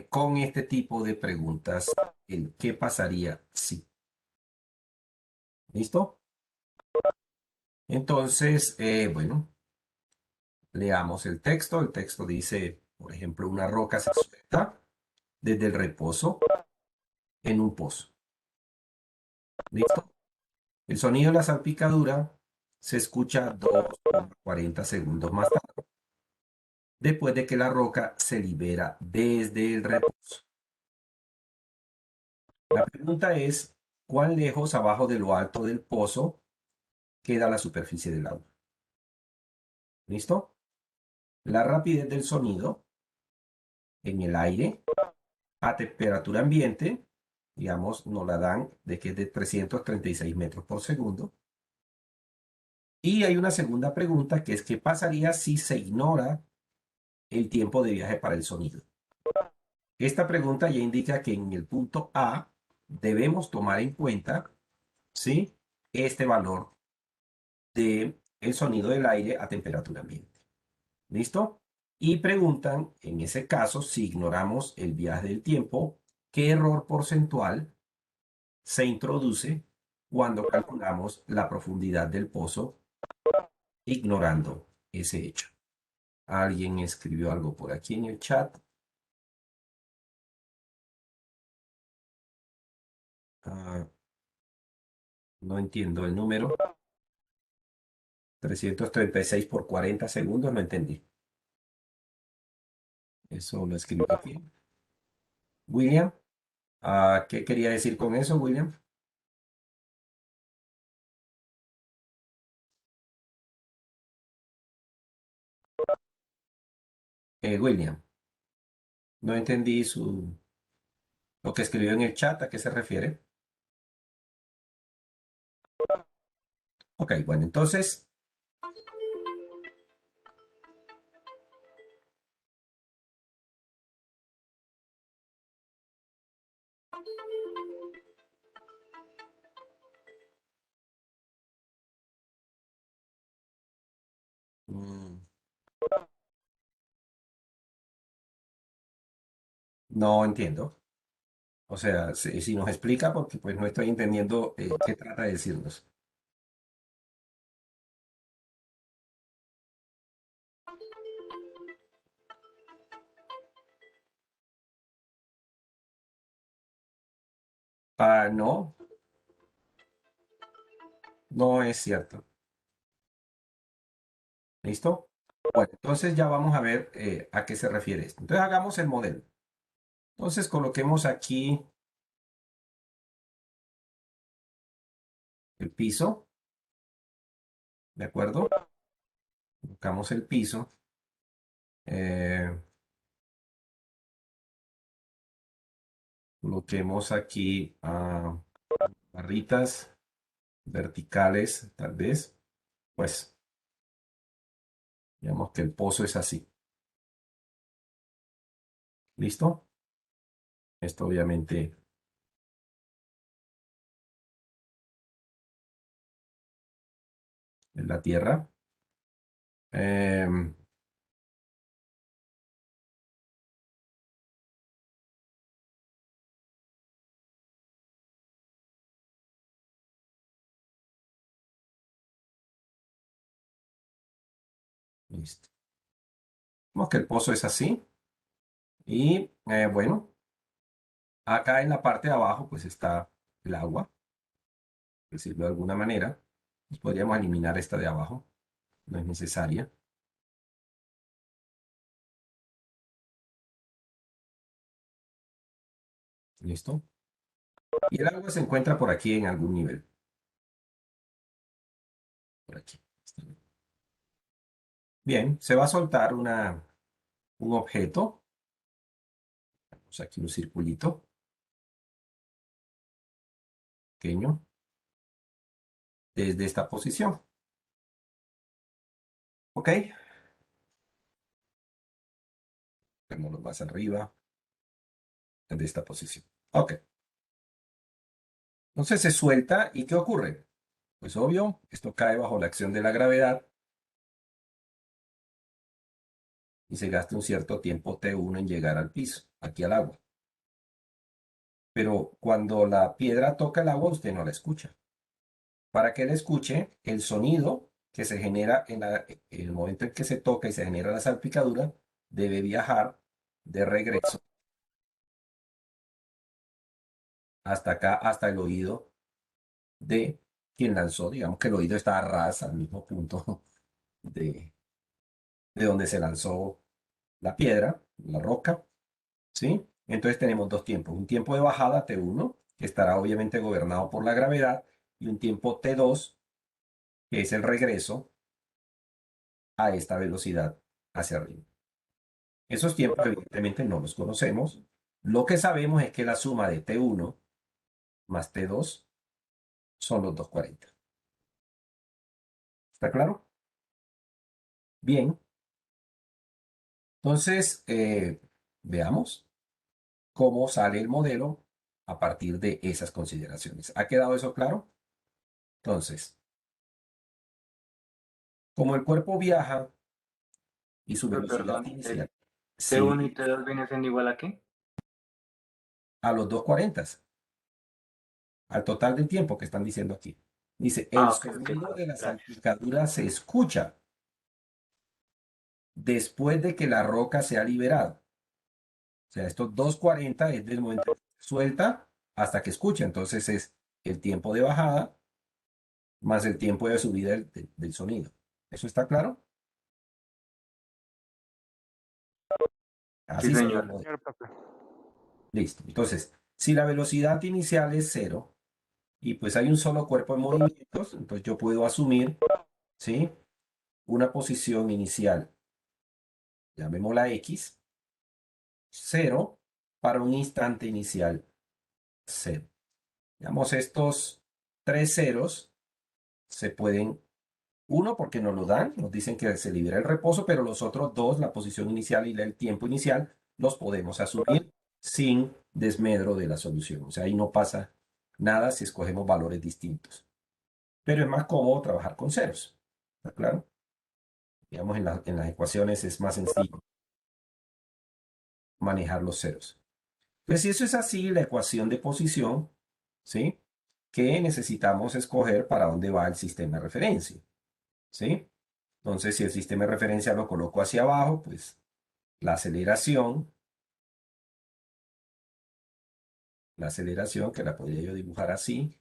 con este tipo de preguntas, el qué pasaría si. ¿Listo? Entonces, bueno, leamos el texto. El texto dice, por ejemplo, una roca se suelta desde el reposo en un pozo. ¿Listo? El sonido de la salpicadura se escucha 2,40 segundos más tarde, después de que la roca se libera desde el reposo. La pregunta es, ¿cuán lejos abajo de lo alto del pozo queda la superficie del agua? ¿Listo? La rapidez del sonido en el aire a temperatura ambiente, digamos, nos la dan de que es de 336 metros por segundo. Y hay una segunda pregunta que es, ¿qué pasaría si se ignora el tiempo de viaje para el sonido? Esta pregunta ya indica que en el punto A debemos tomar en cuenta, ¿sí?, este valor de el sonido del aire a temperatura ambiente. ¿Listo? Y preguntan, en ese caso, si ignoramos el viaje del tiempo, ¿qué error porcentual se introduce cuando calculamos la profundidad del pozo ignorando ese hecho? Alguien escribió algo por aquí en el chat. Ah, no entiendo el número. 336 por 40 segundos, no entendí. Eso lo escribió aquí. William, ¿qué quería decir con eso, William? William, no entendí lo que escribió en el chat, ¿a qué se refiere? Ok, bueno, entonces, mm, no entiendo. O sea, si nos explica, porque pues no estoy entendiendo qué trata de decirnos. No, no es cierto. ¿Listo? Bueno, entonces ya vamos a ver a qué se refiere esto. Entonces hagamos el modelo. Entonces coloquemos aquí el piso, ¿de acuerdo? Colocamos el piso. eh, Coloquemos aquí barritas verticales, tal vez. Pues, digamos que el pozo es así. ¿Listo? Esto obviamente es la tierra. Em, Listo. Vemos que el pozo es así. Y bueno, acá en la parte de abajo pues está el agua, por decirlo de alguna manera. Pues podríamos eliminar esta de abajo, no es necesaria. ¿Listo? Y el agua se encuentra por aquí en algún nivel. Por aquí. Bien, se va a soltar un objeto. Vamos aquí un circulito pequeño desde esta posición. ¿Ok? Pongámoslo más arriba, de esta posición. Ok. Entonces se suelta y ¿qué ocurre? Pues obvio, esto cae bajo la acción de la gravedad y se gaste un cierto tiempo T1 en llegar al piso, aquí al agua. Pero cuando la piedra toca el agua, usted no la escucha. Para que la escuche, el sonido que se genera en el momento en que se toca y se genera la salpicadura, debe viajar de regreso hasta acá, hasta el oído de quien lanzó. Digamos que el oído está a ras al mismo punto de, de donde se lanzó la piedra, la roca, ¿sí? Entonces tenemos dos tiempos, un tiempo de bajada T1, que estará obviamente gobernado por la gravedad, y un tiempo T2, que es el regreso a esta velocidad hacia arriba. Esos tiempos evidentemente no los conocemos. Lo que sabemos es que la suma de T1 más T2 son los 240. ¿Está claro? Bien. Entonces, veamos cómo sale el modelo a partir de esas consideraciones. ¿Ha quedado eso claro? Entonces, como el cuerpo viaja y su velocidad Perdón, inicial, T1 sí, y T2 viene siendo igual a qué? a los 240, al total del tiempo que están diciendo aquí. Dice, el Ah, ok, ok, sonido de la gracias. salpicadura se escucha después de que la roca se ha liberado. O sea, estos 240 es del momento que suelta hasta que escucha. Entonces es el tiempo de bajada más el tiempo de subida del sonido. ¿Eso está claro? Sí, Así sería el señor. Sí, modelo. señor profe. Listo. Entonces, si la velocidad inicial es cero y pues hay un solo cuerpo en movimientos, entonces yo puedo asumir, ¿sí? Una posición inicial, llamémosla X, cero, para un instante inicial cero. Digamos, estos tres ceros se pueden, uno porque nos lo dan, nos dicen que se libera el reposo, pero los otros dos, la posición inicial y el tiempo inicial, los podemos asumir sin desmedro de la solución. O sea, ahí no pasa nada si escogemos valores distintos. Pero es más cómodo trabajar con ceros. ¿Está claro? Digamos, en las ecuaciones es más sencillo manejar los ceros. Pues si eso es así, la ecuación de posición, ¿sí? Que necesitamos escoger para dónde va el sistema de referencia, ¿sí? Entonces, si el sistema de referencia lo coloco hacia abajo, pues la aceleración que la podría yo dibujar así,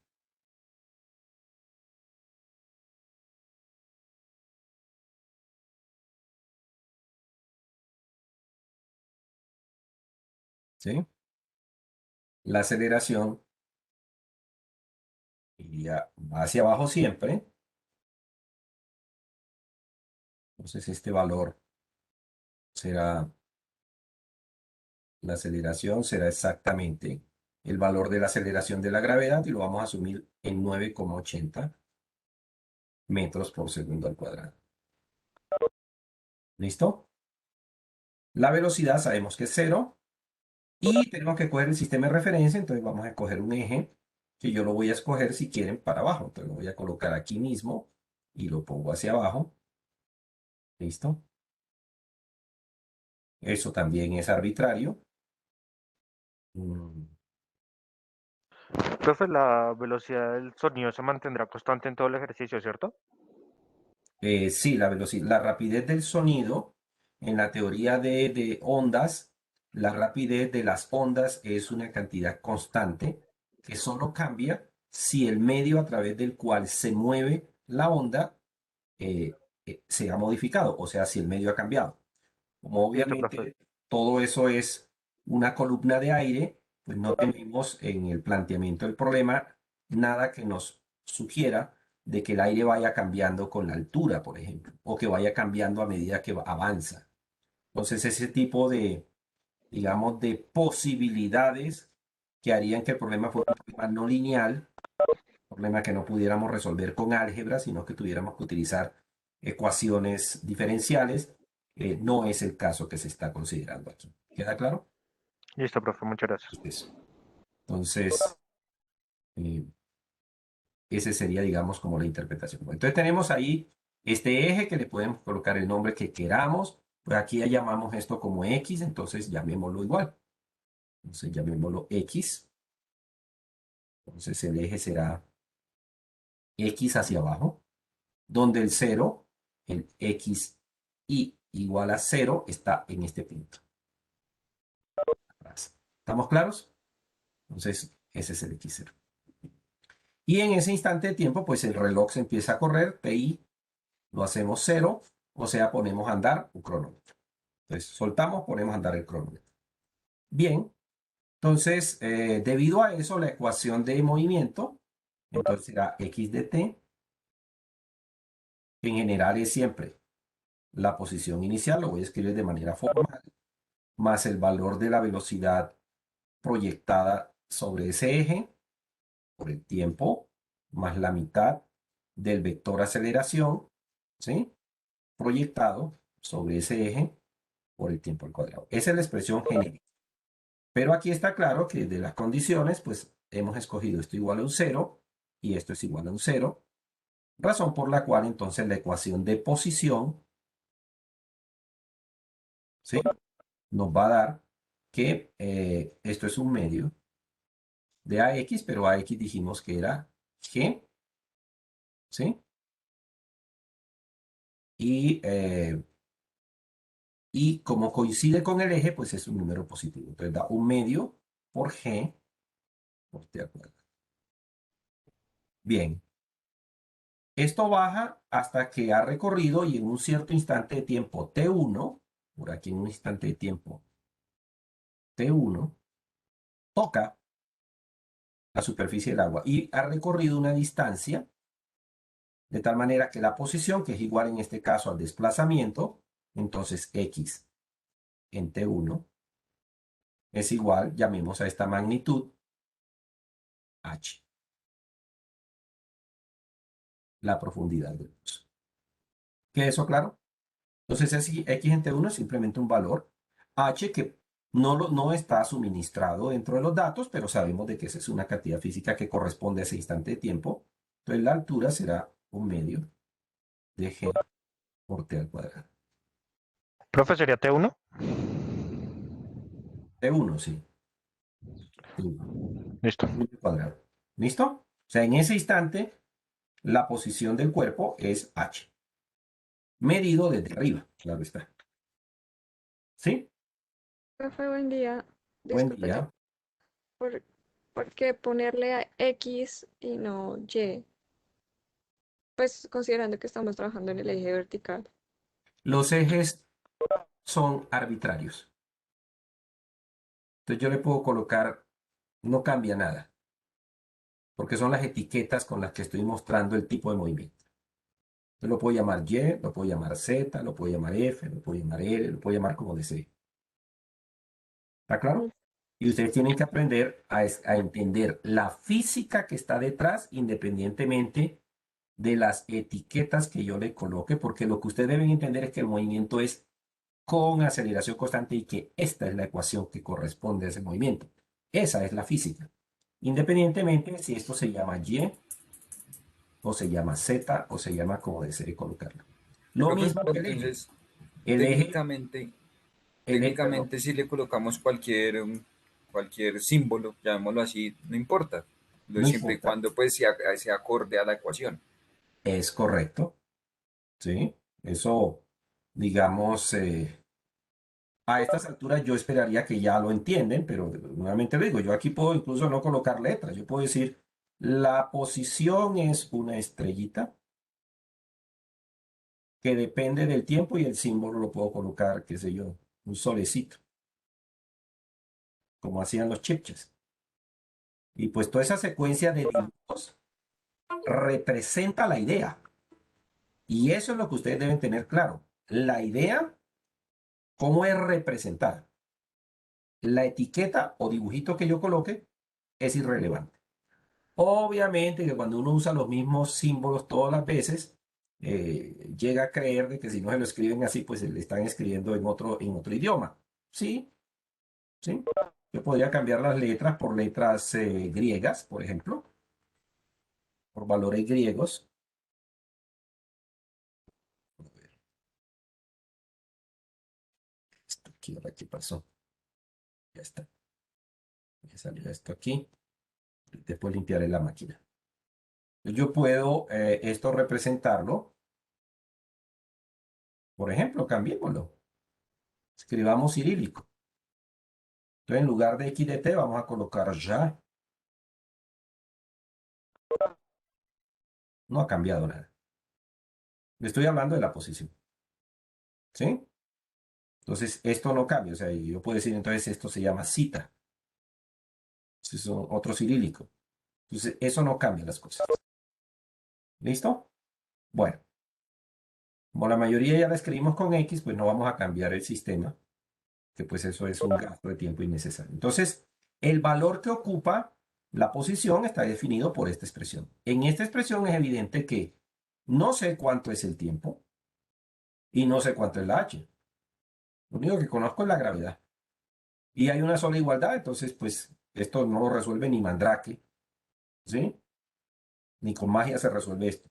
¿sí? La aceleración iría hacia abajo siempre. Entonces, este valor será, la aceleración será exactamente el valor de la aceleración de la gravedad y lo vamos a asumir en 9,80 metros por segundo al cuadrado. ¿Listo? La velocidad sabemos que es cero y tenemos que coger el sistema de referencia, entonces vamos a escoger un eje que yo lo voy a escoger si quieren para abajo. Entonces lo voy a colocar aquí mismo y lo pongo hacia abajo. ¿Listo? Eso también es arbitrario. Mm, Profe, la velocidad del sonido se mantendrá constante en todo el ejercicio, ¿cierto? sí, la velocidad, la rapidez del sonido, en la teoría de ondas, la rapidez de las ondas es una cantidad constante que solo cambia si el medio a través del cual se mueve la onda eh, se ha modificado, o sea, si el medio ha cambiado. Como Listo, profe. obviamente todo eso es una columna de aire, pues no tenemos en el planteamiento del problema nada que nos sugiera de que el aire vaya cambiando con la altura, por ejemplo, o que vaya cambiando a medida que avanza. Entonces, ese tipo de, digamos, de posibilidades que harían que el problema fuera un problema no lineal, un problema que no pudiéramos resolver con álgebra, sino que tuviéramos que utilizar ecuaciones diferenciales, no es el caso que se está considerando aquí. ¿Queda claro? Listo, profe, muchas gracias. Eso. Entonces, eh, ese sería, digamos, como la interpretación. Entonces tenemos ahí este eje que le podemos colocar el nombre que queramos. Pues aquí ya llamamos esto como X, entonces llamémoslo igual. Entonces llamémoslo X. Entonces el eje será X hacia abajo, donde el 0, el X y igual a 0, está en este punto. ¿Estamos claros? Entonces ese es el X0. Y en ese instante de tiempo, pues el reloj se empieza a correr, TI, lo hacemos 0, o sea, ponemos a andar un cronómetro. Entonces soltamos, ponemos a andar el cronómetro. Bien, entonces debido a eso, la ecuación de movimiento, entonces será X de T, que en general es siempre la posición inicial, lo voy a escribir de manera formal, más el valor de la velocidad proyectada sobre ese eje por el tiempo, más la mitad del vector aceleración, ¿sí? Proyectado sobre ese eje por el tiempo al cuadrado. Esa es la expresión genérica. Pero aquí está claro que de las condiciones, pues hemos escogido esto igual a un 0 y esto es igual a un 0, razón por la cual entonces la ecuación de posición, ¿sí? Nos va a dar que esto es un medio de AX, pero AX dijimos que era G, ¿sí? Y como coincide con el eje, pues es un número positivo. Entonces da un medio por G por T al cuadrado. Bien. Esto baja hasta que ha recorrido y en un cierto instante de tiempo T1, por aquí en un instante de tiempo T1, toca la superficie del agua y ha recorrido una distancia de tal manera que la posición, que es igual en este caso al desplazamiento, entonces X en T1 es igual, llamemos a esta magnitud H, la profundidad del pozo. ¿Queda eso claro? Entonces X en T1 es simplemente un valor H que no está suministrado dentro de los datos, pero sabemos de que esa es una cantidad física que corresponde a ese instante de tiempo. Entonces la altura será un medio de G por T al cuadrado. Profe, ¿sería T1? T1, sí. T1 Listo. al cuadrado. ¿Listo? O sea, en ese instante, la posición del cuerpo es H. Medido desde arriba, claro está. ¿Sí? Profe, buen día. Buen Disculpe, día. ¿por, por qué ponerle a X y no Y? Pues considerando que estamos trabajando en el eje vertical. Los ejes son arbitrarios. Entonces yo le puedo colocar, no cambia nada, porque son las etiquetas con las que estoy mostrando el tipo de movimiento. Yo lo puedo llamar Y, lo puedo llamar Z, lo puedo llamar F, lo puedo llamar L, lo puedo llamar como desee. ¿Está claro? Y ustedes tienen que aprender a entender la física que está detrás, independientemente de las etiquetas que yo le coloque, porque lo que ustedes deben entender es que el movimiento es con aceleración constante y que esta es la ecuación que corresponde a ese movimiento. Esa es la física. Independientemente si esto se llama Y o se llama Z o se llama como desee colocarlo. Lo Profe, mismo pero que el eje. entonces, El eje, técnicamente, perdón, técnicamente si le colocamos cualquier símbolo, llamémoslo así, no importa, no siempre y importa. cuando pues sea acorde a la ecuación. Es correcto. ¿Sí? Eso, digamos, a estas alturas yo esperaría que ya lo entienden, pero nuevamente le digo, yo aquí puedo incluso no colocar letras. Yo puedo decir, la posición es una estrellita que depende del tiempo y el símbolo lo puedo colocar, qué sé yo, un solecito, como hacían los chipches. Y pues toda esa secuencia de dibujos representa la idea. Y eso es lo que ustedes deben tener claro. La idea, cómo es representada. La etiqueta o dibujito que yo coloque es irrelevante. Obviamente que cuando uno usa los mismos símbolos todas las veces, llega a creer de que si no se lo escriben así, pues se le están escribiendo en otro idioma. Sí, sí. Yo podría cambiar las letras por letras griegas, por ejemplo, por valores griegos. aquí, ahora qué pasó. Ya está. Me salió esto aquí. Después limpiaré la máquina. Yo puedo esto representarlo. Por ejemplo, cambiémoslo. Escribamos cirílico. Entonces, en lugar de X de T, vamos a colocar ya. No ha cambiado nada. Le estoy hablando de la posición. ¿Sí? Entonces, esto no cambia. O sea, yo puedo decir, entonces, esto se llama cita. Es otro cirílico. Entonces, eso no cambia las cosas. ¿Listo? Bueno, como la mayoría ya la escribimos con X, pues no vamos a cambiar el sistema, que pues eso es un gasto de tiempo innecesario. Entonces, el valor que ocupa la posición está definido por esta expresión. En esta expresión es evidente que no sé cuánto es el tiempo y no sé cuánto es la H. Lo único que conozco es la gravedad. Y hay una sola igualdad, entonces pues esto no lo resuelve ni Mandrake, ¿sí? Ni con magia se resuelve esto.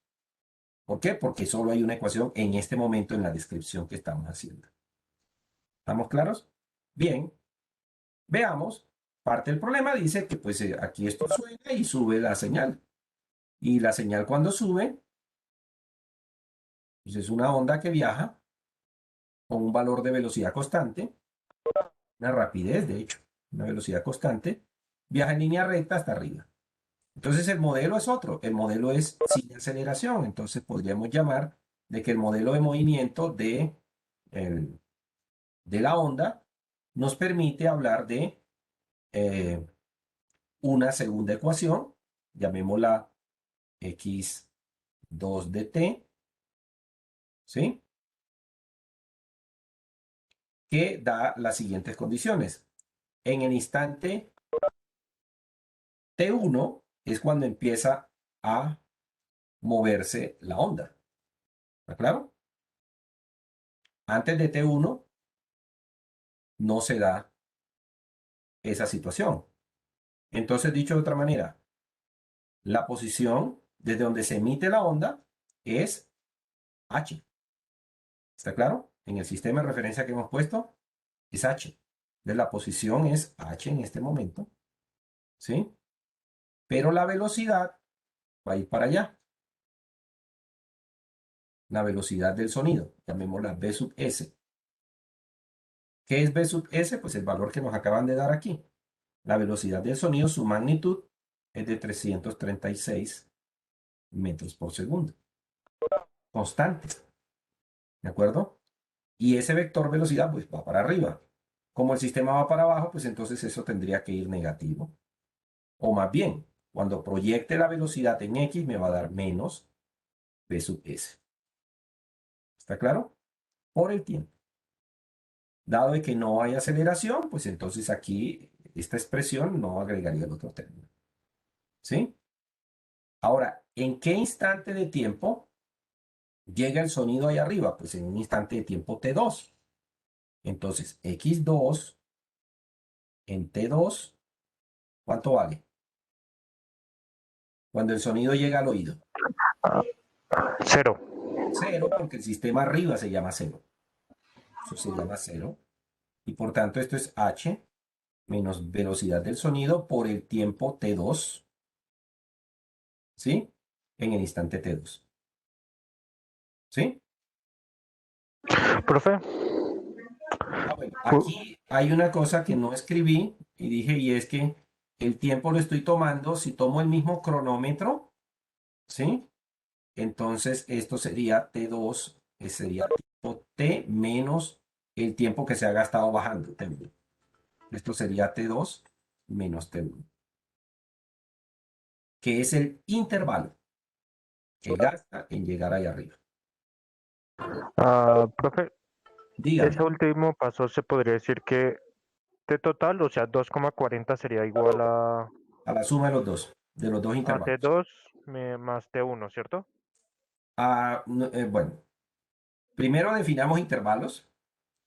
¿Por qué? Porque solo hay una ecuación en este momento en la descripción que estamos haciendo. ¿Estamos claros? Bien. Veamos. Parte del problema dice que pues aquí esto suena y sube la señal. Y la señal cuando sube, pues es una onda que viaja con un valor de velocidad constante, una rapidez de hecho, una velocidad constante, viaja en línea recta hasta arriba. Entonces el modelo es otro, el modelo es sin aceleración, entonces podríamos llamar de que el modelo de movimiento de la onda nos permite hablar de una segunda ecuación, llamémosla x2 de t, ¿sí? Que da las siguientes condiciones. En el instante t1 es cuando empieza a moverse la onda. ¿Está claro? Antes de t1 no se da esa situación. Entonces, dicho de otra manera, la posición desde donde se emite la onda es h. ¿Está claro? En el sistema de referencia que hemos puesto es h. De la posición es h en este momento. ¿Sí? Pero la velocidad va a ir para allá. La velocidad del sonido, llamémosla v sub s. ¿Qué es v sub s? Pues el valor que nos acaban de dar aquí. La velocidad del sonido, su magnitud es de 336 metros por segundo. Constante. ¿De acuerdo? Y ese vector velocidad pues va para arriba. Como el sistema va para abajo, pues entonces eso tendría que ir negativo. O más bien, cuando proyecte la velocidad en X me va a dar menos v sub s. ¿Está claro? Por el tiempo. Dado de que no hay aceleración, pues entonces aquí esta expresión no agregaría el otro término. ¿Sí? Ahora, ¿en qué instante de tiempo llega el sonido ahí arriba? Pues en un instante de tiempo t2. Entonces, x2 en t2, ¿cuánto vale? Cuando el sonido llega al oído. Cero. 0, porque el sistema arriba se llama 0. Eso se llama 0. Y por tanto, esto es h menos velocidad del sonido por el tiempo t2. ¿Sí? En el instante t2. ¿Sí? Profe, Bueno, aquí hay una cosa que no escribí y dije, y es que el tiempo lo estoy tomando, si tomo el mismo cronómetro, ¿sí? Entonces esto sería T2, sería tiempo T menos el tiempo que se ha gastado bajando, T1. Esto sería T2 menos T1, que es el intervalo que gasta en llegar ahí arriba. profe, Dígame, ese último paso se podría decir que T total, o sea, 2,40 sería igual a la suma de los dos a intervalos. T2 más T1, ¿cierto? Bueno, primero definamos intervalos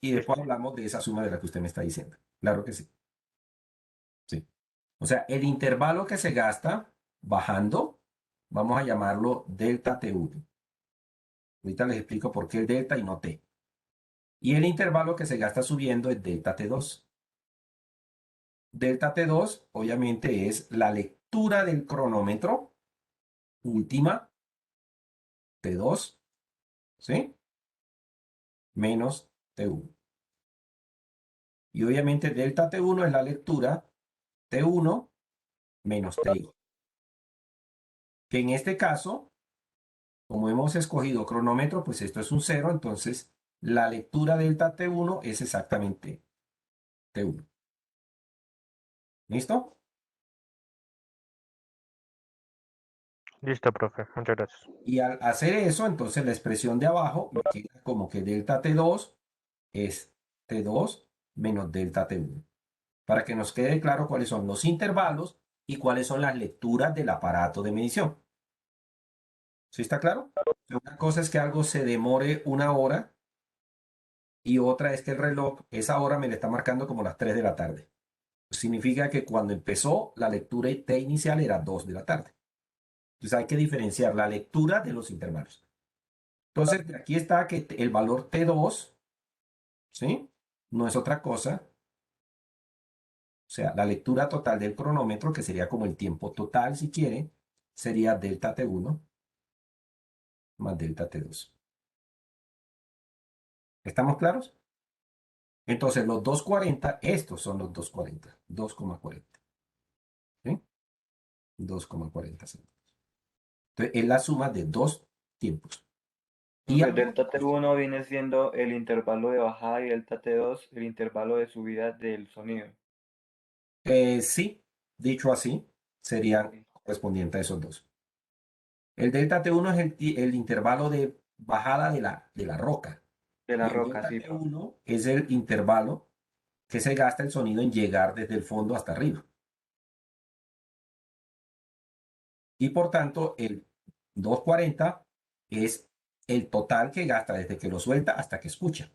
y Listo. después hablamos de esa suma de la que usted me está diciendo. Claro que sí. Sí. O sea, el intervalo que se gasta bajando, vamos a llamarlo delta T1. Ahorita les explico por qué el delta y no T. Y el intervalo que se gasta subiendo es delta T2. Delta T2, obviamente, es la lectura del cronómetro última, T2, ¿sí? Menos T1. Y obviamente delta T1 es la lectura T1 menos TI. Que en este caso, como hemos escogido cronómetro, pues esto es un 0, entonces la lectura delta T1 es exactamente T1. ¿Listo? Listo, profe. Muchas gracias. Y al hacer eso, entonces la expresión de abajo me queda como que delta T2 es T2 menos delta T1. Para que nos quede claro cuáles son los intervalos y cuáles son las lecturas del aparato de medición. ¿Sí está claro? Una cosa es que algo se demore una hora y otra es que el reloj, esa hora me le está marcando como las 3 de la tarde. Significa que cuando empezó la lectura T inicial era 2 de la tarde. Entonces hay que diferenciar la lectura de los intervalos. Entonces aquí está que el valor T2, ¿sí? No es otra cosa. O sea, la lectura total del cronómetro, que sería como el tiempo total si quiere, sería delta T1 más delta T2. ¿Estamos claros? Entonces los 240, estos son los 240, 2,40. ¿Sí? 2,40 segundos. Entonces es la suma de dos tiempos. Y Pues algo, delta T1 viene siendo el intervalo de bajada y delta T2 el intervalo de subida del sonido. sí, dicho así, serían correspondientes a esos dos. El delta T1 es el intervalo de bajada de la roca. De la Y el roca, delta sí, profe. T1 es el intervalo que se gasta el sonido en llegar desde el fondo hasta arriba. Y por tanto, el 240 es el total que gasta desde que lo suelta hasta que escucha.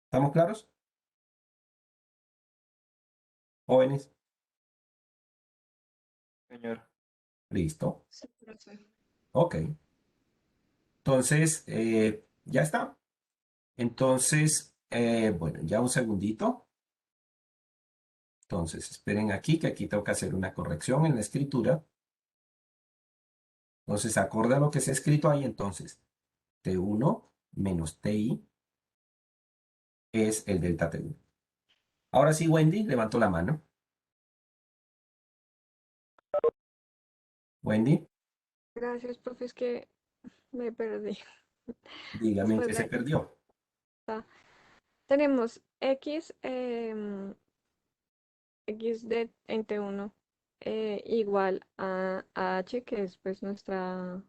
¿Estamos claros? Jóvenes, Señor. listo. Sí, profe. Ok. Entonces, ya está. Entonces, bueno, ya un segundito. Entonces, esperen aquí, que aquí tengo que hacer una corrección en la escritura. Entonces, acorde a lo que se ha escrito ahí, entonces, T1 menos TI es el delta T1. Ahora sí, Wendy, levanto la mano. Wendy, Gracias, profe, es que me perdí. dígame en Después qué se de perdió. tenemos X, X de en T1 igual a H, que es pues nuestra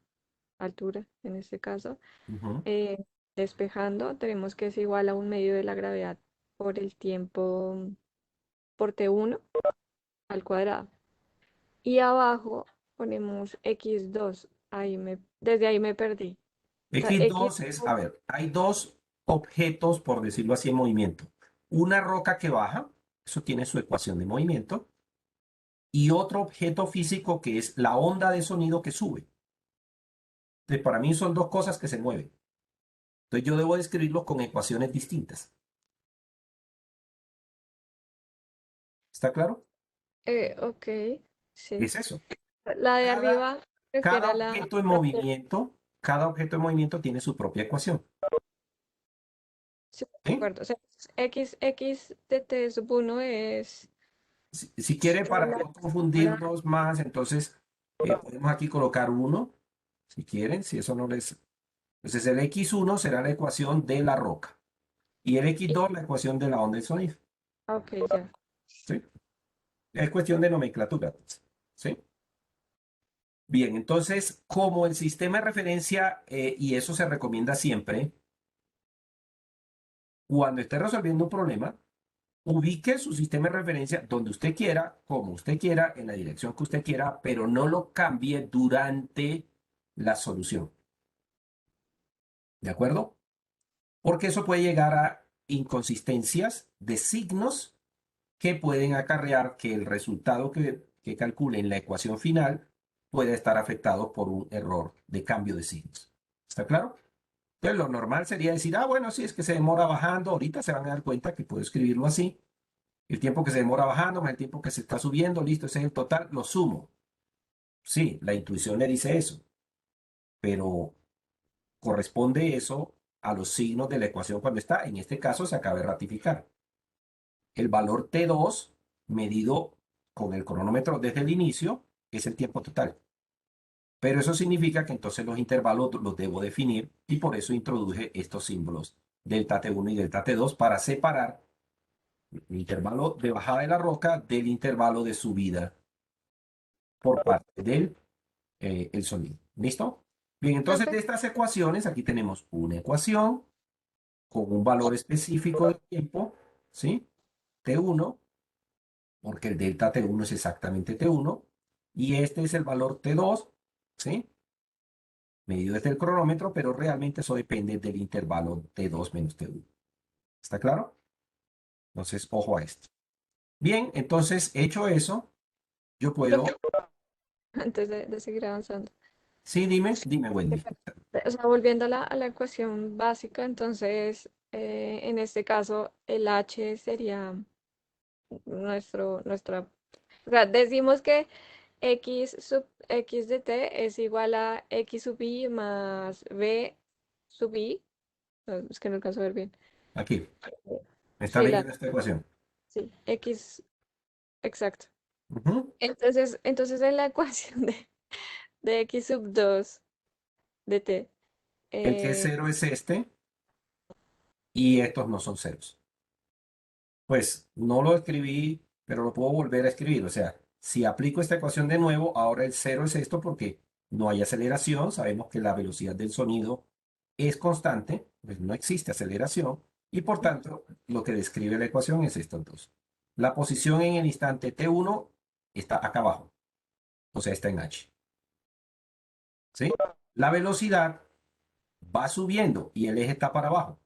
altura en este caso. Ujú. eh, Despejando, tenemos que es igual a un medio de la gravedad por el tiempo por T1 al cuadrado. Y abajo ponemos X2. Desde ahí me perdí. O sea, X, X2 es, a ver, hay dos objetos, por decirlo así, en movimiento. Una roca que baja, eso tiene su ecuación de movimiento, y otro objeto físico que es la onda de sonido que sube. Entonces, para mí son dos cosas que se mueven. Entonces, yo debo describirlos con ecuaciones distintas. ¿Está claro? ok, sí. Es eso. La de Cada, arriba refiere cada a la... objeto en movimiento, cada objeto en movimiento tiene su propia ecuación. Sí, de ¿Sí? acuerdo. O sea, X de T sub 1 es Si quiere, para la no hora. confundirnos más, entonces podemos aquí colocar 1, si quieren, si eso no les... Entonces el X1 será la ecuación de la roca y el X2 la ecuación de la onda de sonido. Ok, ya. ¿Sí? Es cuestión de nomenclatura. ¿Sí? Bien, entonces, como el sistema de referencia, y eso se recomienda siempre, cuando esté resolviendo un problema, ubique su sistema de referencia donde usted quiera, como usted quiera, en la dirección que usted quiera, pero no lo cambie durante la solución. ¿De acuerdo? Porque eso puede llegar a inconsistencias de signos que pueden acarrear que el resultado que calcule en la ecuación final pueda estar afectado por un error de cambio de signos. ¿Está claro? Entonces, lo normal sería decir, ah, bueno, sí, es que se demora bajando, ahorita se van a dar cuenta que puedo escribirlo así. El tiempo que se demora bajando más el tiempo que se está subiendo, listo, ese es el total, lo sumo. Sí, la intuición le dice eso, pero corresponde eso a los signos de la ecuación cuando está. En este caso se acaba de ratificar. El valor T2 medido con el cronómetro desde el inicio es el tiempo total. Pero eso significa que entonces los intervalos los debo definir y por eso introduje estos símbolos delta T1 y delta T2 para separar el intervalo de bajada de la roca del intervalo de subida por parte del el sonido. ¿Listo? Bien, entonces de Perfecto. estas ecuaciones, aquí tenemos una ecuación con un valor específico de tiempo, ¿sí? T1, porque el delta T1 es exactamente T1, y este es el valor T2, ¿sí? Medido desde el cronómetro, pero realmente eso depende del intervalo T2 menos T1. ¿Está claro? Entonces, ojo a esto. Bien, entonces, hecho eso, yo puedo... Profe, antes de seguir avanzando. Sí, dime, Wendy. O sea, volviendo a la ecuación básica, entonces, en este caso, el H sería nuestra, o sea, decimos que X sub X de T es igual a X sub I más B sub I. No, es que no alcanzo a ver bien. Aquí, me está Sí, leyendo esta ecuación. sí, X, exacto. Ujú. Entonces en la ecuación de X sub 2 de T, El que es eh, cero es este, y estos no son ceros. Pues no lo escribí, pero lo puedo volver a escribir. O sea, si aplico esta ecuación de nuevo, ahora el cero es esto porque no hay aceleración. Sabemos que la velocidad del sonido es constante, pues no existe aceleración. Y por tanto, lo que describe la ecuación es esto entonces. La posición en el instante T1 está acá abajo, o sea, está en H. ¿Sí? La velocidad va subiendo y el eje está para abajo.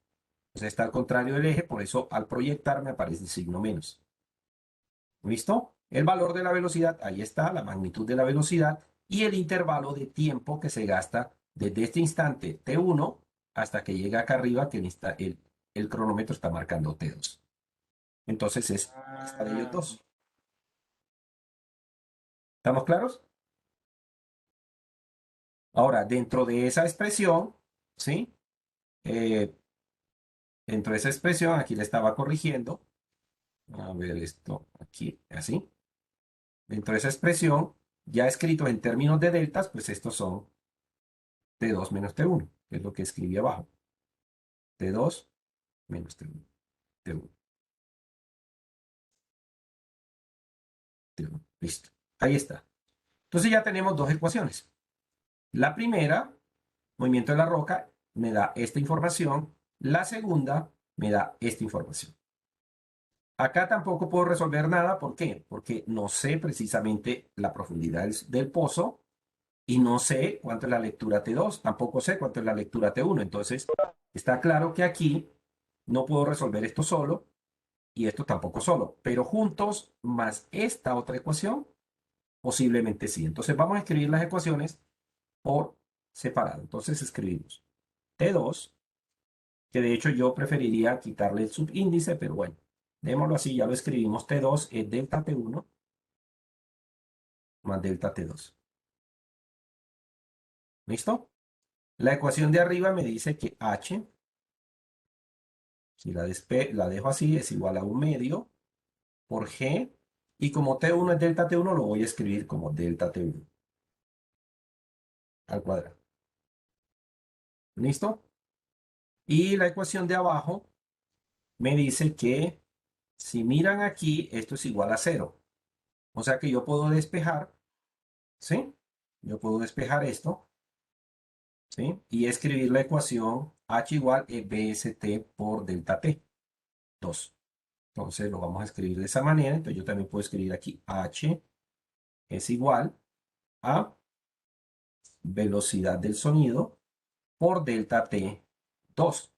O sea, está al contrario del eje, por eso al proyectar me aparece el signo menos. ¿Listo? El valor de la velocidad, ahí está, la magnitud de la velocidad y el intervalo de tiempo que se gasta desde este instante T1 hasta que llega acá arriba, que el cronómetro está marcando T2. Entonces es esta de ellos Ah, dos. ¿Estamos claros? Ahora, dentro de esa expresión, ¿sí? Eh, dentro de esa expresión, aquí le estaba corrigiendo. A ver esto aquí, así. Dentro de esa expresión, ya escrito en términos de deltas, pues estos son T2 menos T1, que es lo que escribí abajo. T2 menos T1. T1, T1. Listo. Ahí está. Entonces ya tenemos dos ecuaciones. La primera, movimiento de la roca, me da esta información. La segunda me da esta información. Acá tampoco puedo resolver nada. ¿Por qué? Porque no sé precisamente la profundidad del pozo y no sé cuánto es la lectura T2. Tampoco sé cuánto es la lectura T1. Entonces, está claro que aquí no puedo resolver esto solo y esto tampoco solo, pero juntos más esta otra ecuación, posiblemente sí. Entonces vamos a escribir las ecuaciones por separado. Entonces escribimos T2, que de hecho yo preferiría quitarle el subíndice, pero bueno, démoslo así, ya lo escribimos. T2 es delta T1 más delta T2. ¿Listo? La ecuación de arriba me dice que H, si la dejo así, es igual a un medio por G, y como T1 es delta T1, lo voy a escribir como delta T1 al cuadrado. ¿Listo? Y la ecuación de abajo me dice que si miran aquí, esto es igual a cero. O sea que yo puedo despejar, ¿sí? Yo puedo despejar esto, ¿sí? Y escribir la ecuación H igual a BST por delta T, 2. Entonces lo vamos a escribir de esa manera. Entonces yo también puedo escribir aquí H es igual a velocidad del sonido por delta T, 2.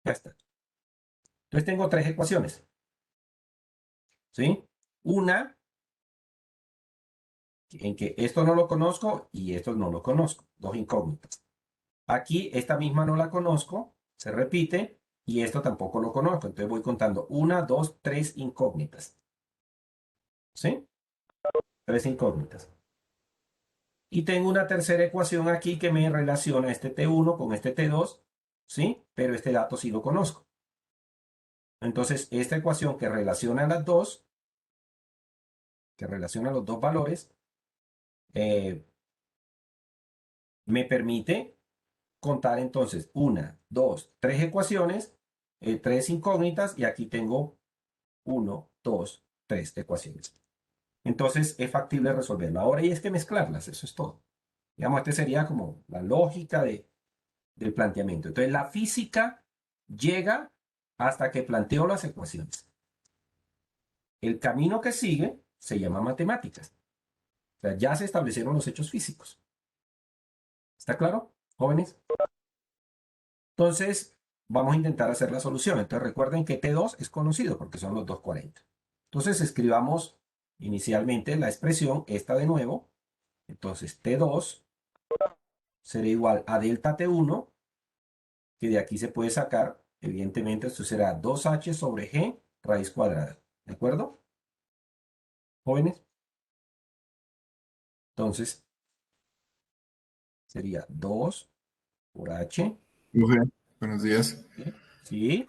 Ya está. Entonces tengo tres ecuaciones, ¿sí? Una en que esto no lo conozco y esto no lo conozco, dos incógnitas. Aquí esta misma no la conozco, se repite, y esto tampoco lo conozco. Entonces voy contando 1, 2, 3 incógnitas. ¿Sí? 3 incógnitas. Y tengo una tercera ecuación aquí que me relaciona este T1 con este T2, ¿sí? Pero este dato sí lo conozco. Entonces, esta ecuación que relaciona los dos valores, me permite contar entonces 1, 2, 3 ecuaciones, 3 incógnitas, y aquí tengo 1, 2, 3 ecuaciones. Entonces, es factible resolverlo. Ahora hay es que mezclarlas, eso es todo. Digamos, este sería como la lógica del planteamiento. Entonces, la física llega hasta que planteo las ecuaciones. El camino que sigue se llama matemáticas. O sea, ya se establecieron los hechos físicos. ¿Está claro, jóvenes? Entonces, vamos a intentar hacer la solución. Entonces, recuerden que T2 es conocido porque son los 240. Entonces, escribamos inicialmente la expresión, esta de nuevo. Entonces, T2 será igual a delta T1, que de aquí se puede sacar, evidentemente, esto será 2h sobre g raíz cuadrada. ¿De acuerdo, jóvenes? Entonces, sería 2 por h, Profe, buenos días. ¿sí?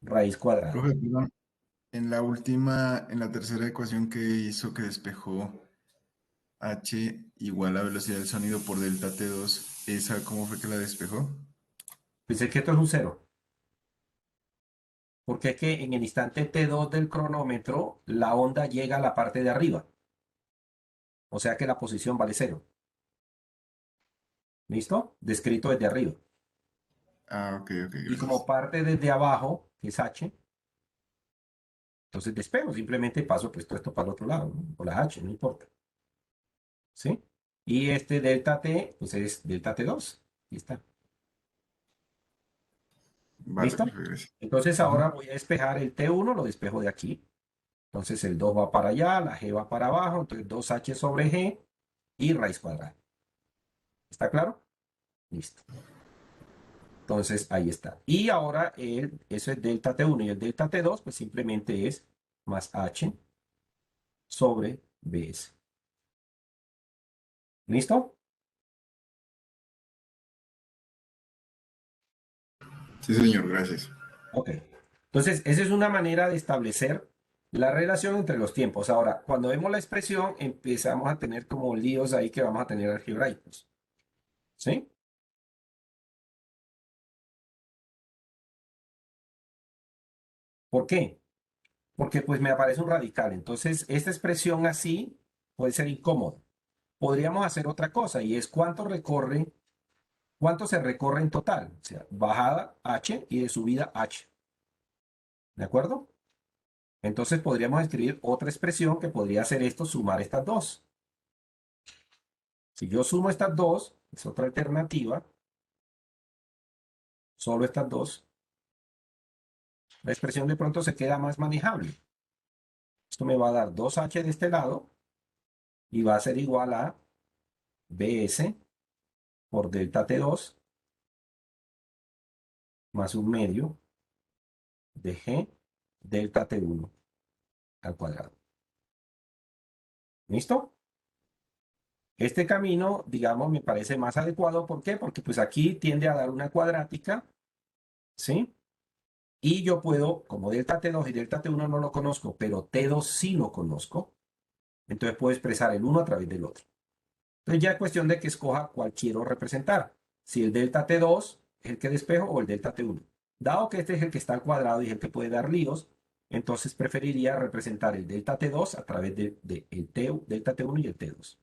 Raíz cuadrada. Profe, perdón, en la tercera ecuación que hizo que despejó h igual a velocidad del sonido por delta T2, ¿esa cómo fue que la despejó? Pensé que esto es un cero. Porque es que en el instante T2 del cronómetro, la onda llega a la parte de arriba. O sea que la posición vale cero. ¿Listo? Descrito desde arriba. Ah, ok, Y gracias. como parte desde abajo, que es h, entonces despego, simplemente paso pues todo esto para el otro lado, ¿no? Por la h, no importa. ¿Sí? Y este delta t, pues es delta T2. Ahí está. Vale, ¿Listo? profe, gracias. Entonces Ujú. ahora voy a despejar el T1, lo despejo de aquí. Entonces el 2 va para allá, la g va para abajo, entonces 2h sobre g y raíz cuadrada. ¿Está claro? Listo. Entonces ahí está. Y ahora eso es delta T1 y el delta T2, pues simplemente es más h sobre bs. ¿Listo? Sí, señor, gracias. Ok. Entonces, esa es una manera de establecer la relación entre los tiempos. Ahora, cuando vemos la expresión, empezamos a tener como líos ahí que vamos a tener algebraicos. ¿Sí? ¿Por qué? Porque pues me aparece un radical. Entonces, esta expresión así puede ser incómoda. Podríamos hacer otra cosa y es cuánto se recorre en total. O sea, bajada h y de subida h. ¿De acuerdo? Entonces podríamos escribir otra expresión que podría ser esto, sumar estas dos. Si yo sumo estas dos, es otra alternativa, solo estas dos, la expresión de pronto se queda más manejable. Esto me va a dar 2h de este lado y va a ser igual a bs por delta T2 más un medio de g delta T1 al cuadrado. ¿Listo? Este camino, digamos, me parece más adecuado. ¿Por qué? Porque pues aquí tiende a dar una cuadrática, ¿sí? Y yo puedo, como delta T2 y delta T1 no lo conozco, pero T2 sí lo conozco, entonces puedo expresar el uno a través del otro. Entonces ya es cuestión de que escoja cuál quiero representar. Si el delta T2 es el que despejo o el delta T1. Dado que este es el que está al cuadrado y es el que puede dar líos, entonces preferiría representar el delta T2 a través del delta T1 y el T2.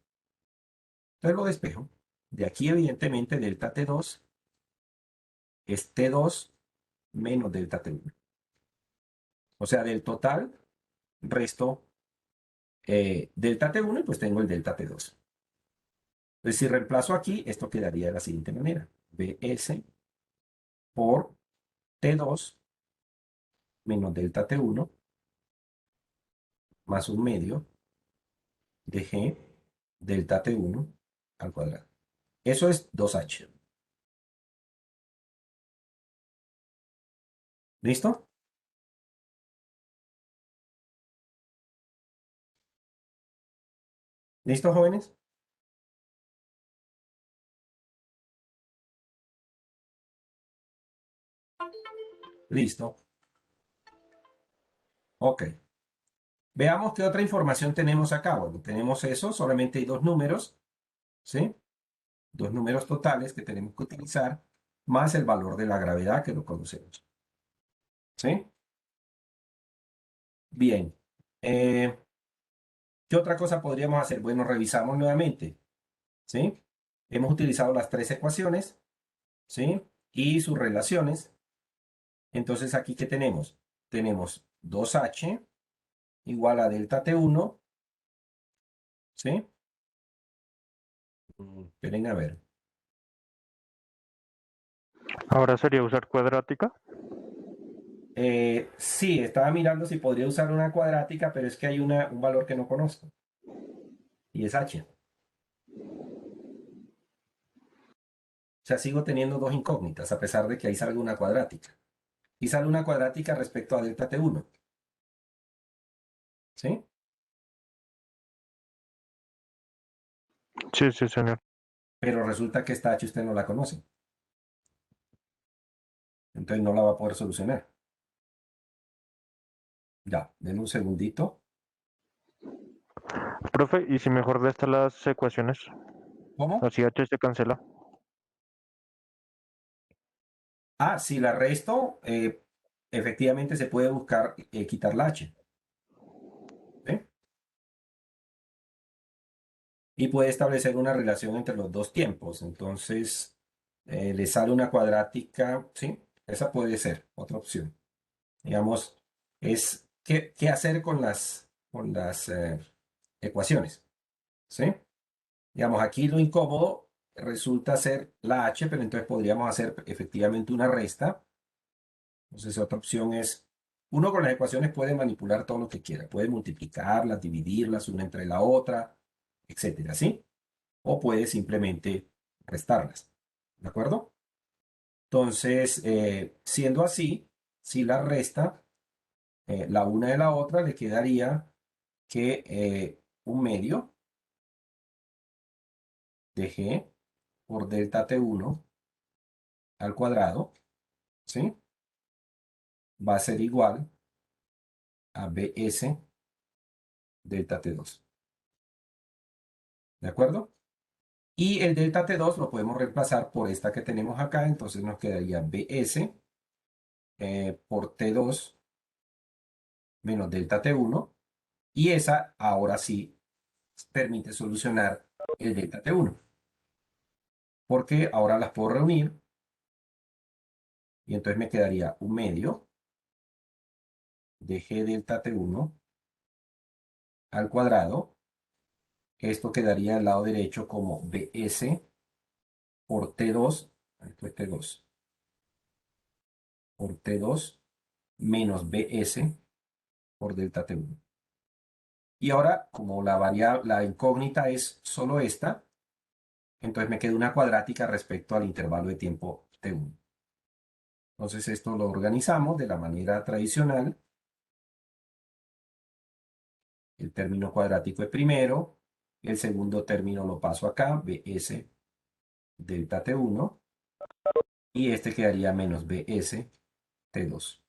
Entonces lo despejo. De aquí, evidentemente, delta T2 es T2 menos delta T1. O sea, del total resto delta T1 y pues tengo el delta T2. Entonces, si reemplazo aquí, esto quedaría de la siguiente manera. Bs por T2 menos delta T1 más un medio de G delta T1 al cuadrado. Eso es 2H. ¿Listo? ¿Listo, jóvenes? Listo. Ok. Veamos qué otra información tenemos acá. Bueno, tenemos eso, solamente hay dos números, ¿sí? Dos números totales que tenemos que utilizar, más el valor de la gravedad que lo conocemos. ¿Sí? Bien. ¿Qué otra cosa podríamos hacer? Bueno, revisamos nuevamente. ¿Sí? Hemos utilizado las tres ecuaciones, ¿sí? Y sus relaciones. Entonces, ¿aquí qué tenemos? Tenemos 2H igual a delta T1, ¿sí? Esperen a ver. Ahora sería usar cuadrática. Sí, estaba mirando si podría usar una cuadrática, pero es que hay un valor que no conozco. Y es H. O sea, sigo teniendo dos incógnitas, a pesar de que ahí salga una cuadrática. Y sale una cuadrática respecto a delta T1. ¿Sí? Sí, sí, señor. Pero resulta que esta H usted no la conoce. Entonces no la va a poder solucionar. Ya, denme un segundito. Profe, ¿y si mejor de estas las ecuaciones? ¿Cómo? Así H se cancela. Ah, si la resto, efectivamente se puede buscar quitar la H. ¿Sí? Y puede establecer una relación entre los dos tiempos. Entonces, le sale una cuadrática, ¿sí? Esa puede ser otra opción. Digamos, es qué hacer con las ecuaciones, ¿sí? Digamos, aquí lo incómodo resulta ser la H, pero entonces podríamos hacer efectivamente una resta. Entonces, otra opción es, uno con las ecuaciones puede manipular todo lo que quiera. Puede multiplicarlas, dividirlas una entre la otra, etcétera, ¿sí? O puede simplemente restarlas. ¿De acuerdo? Entonces, siendo así, si la resta la una de la otra, le quedaría que un medio de G por delta T1 al cuadrado, ¿sí? Va a ser igual a BS delta T2. ¿De acuerdo? Y el delta T2 lo podemos reemplazar por esta que tenemos acá, entonces nos quedaría BS por T2 menos delta T1, y esa ahora sí permite solucionar el delta T1, porque ahora las puedo reunir, y entonces me quedaría un medio de G delta T1 al cuadrado. Esto quedaría al lado derecho como BS por T2, esto es T2, por T2 menos BS por delta T1. Y ahora, como la variable, la incógnita es solo esta, entonces me queda una cuadrática respecto al intervalo de tiempo T1. Entonces esto lo organizamos de la manera tradicional. El término cuadrático es primero, el segundo término lo paso acá, BS delta T1, y este quedaría menos BS T2.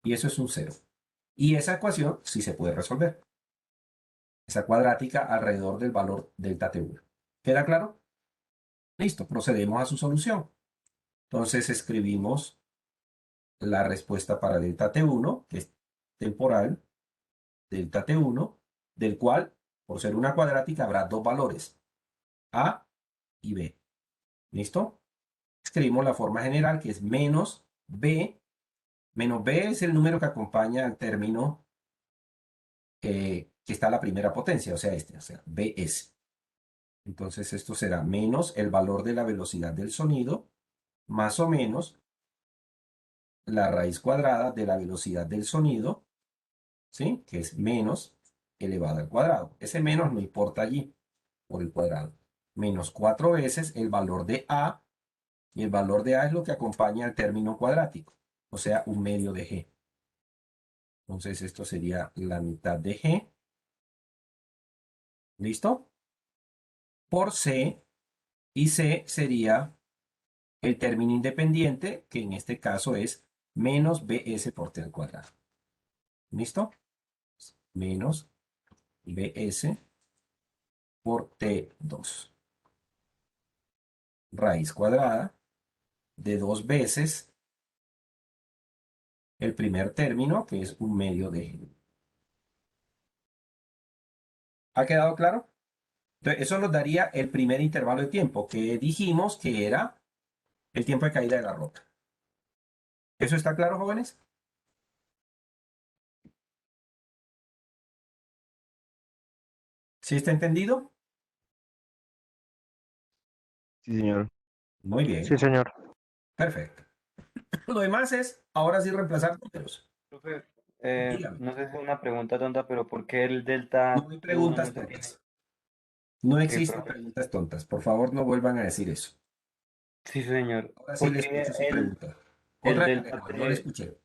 Y eso es un 0. Y esa ecuación sí se puede resolver. Esa cuadrática alrededor del valor delta T1. ¿Queda claro? Listo, procedemos a su solución. Entonces escribimos la respuesta para delta T1, que es temporal, delta T1, del cual, por ser una cuadrática, habrá dos valores, A y B. ¿Listo? Escribimos la forma general, que es menos B. Menos B es el número que acompaña al término que está a la primera potencia, o sea, BS. Entonces esto será menos el valor de la velocidad del sonido, más o menos la raíz cuadrada de la velocidad del sonido, ¿sí? Que es menos elevado al cuadrado. Ese menos no importa allí, por el cuadrado, menos 4 veces el valor de A, y el valor de A es lo que acompaña al término cuadrático, o sea, 1/2 de G. Entonces esto sería la mitad de G. ¿Listo? Por C, y C sería el término independiente, que en este caso es menos BS por T al cuadrado. ¿Listo? Menos BS por T2. Raíz cuadrada de 2 veces el primer término, que es 1/2 de G. ¿Ha quedado claro? Entonces, eso nos daría el primer intervalo de tiempo, que dijimos que era el tiempo de caída de la roca. ¿Eso está claro, jóvenes? ¿Sí está entendido? Sí, señor. Muy bien, Sí, señor. perfecto. Lo demás es, ahora sí, reemplazar números. Profe, Dígame, no sé si es una pregunta tonta, pero ¿por qué el no delta hay T1 no preguntas se tiene? tontas. No Ok, existen profe. preguntas tontas. Por favor, no vuelvan a decir eso. Sí, señor. Ahora sí ¿Por le qué escucho su pregunta. el Otra vez, delta Alejo, no le T, escuché.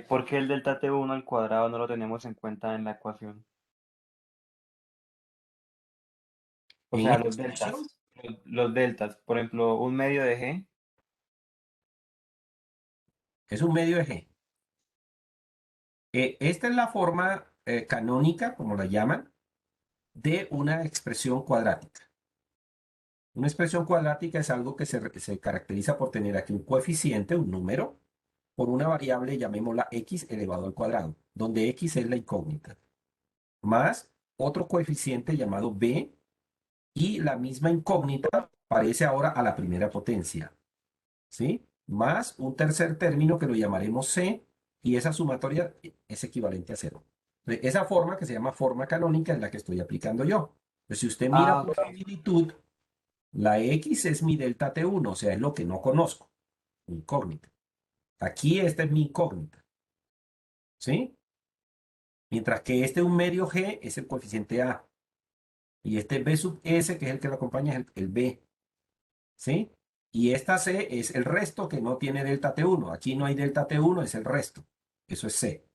¿por qué el delta T1 al cuadrado no lo tenemos en cuenta en la ecuación? O En sea, esta los expresión deltas. Los deltas. Por ejemplo, 1/2 de G. es 1/2 de G. Esta es la forma canónica, como la llaman, de una expresión cuadrática. Una expresión cuadrática es algo que se caracteriza por tener aquí un coeficiente, un número, por una variable, llamémosla x elevado al cuadrado, donde x es la incógnita, más otro coeficiente llamado b, y la misma incógnita aparece ahora a la primera potencia, ¿sí? Más un tercer término que lo llamaremos c, y esa sumatoria es equivalente a cero. Entonces, esa forma, que se llama forma canónica, es la que estoy aplicando yo. Entonces, si usted mira Ah, por ok. similitud, la x es mi delta T1, o sea, es lo que no conozco, mi incógnita. Aquí esta es mi incógnita, ¿sí? Mientras que este 1/2 G es el coeficiente A. Y este B sub S, que es el que lo acompaña, es el B, ¿sí? Y esta C es el resto que no tiene delta T1. Aquí no hay delta T1, es el resto. Eso es C.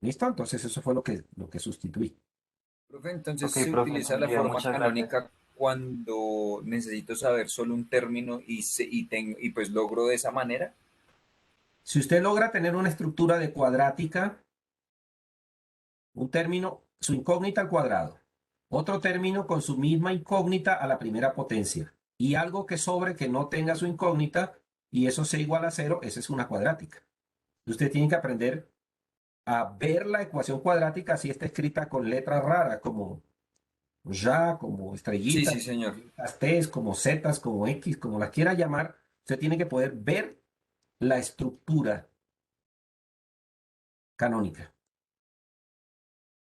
¿Listo? Entonces eso fue lo que sustituí. Profe, entonces Ok, se profe, utiliza la entendido. forma Muchas gracias. canónica cuando necesito saber solo un término y pues logro de esa manera. Si usted logra tener una estructura de cuadrática, un término, su incógnita al cuadrado, otro término con su misma incógnita a la primera potencia, y algo que sobre que no tenga su incógnita y eso sea igual a cero, esa es una cuadrática. Usted tiene que aprender a ver la ecuación cuadrática si está escrita con letras raras, como ya, como Sí, estrellitas, sí, señor. T's, como Z's, como X, como las quiera llamar. Usted tiene que poder ver la estructura canónica.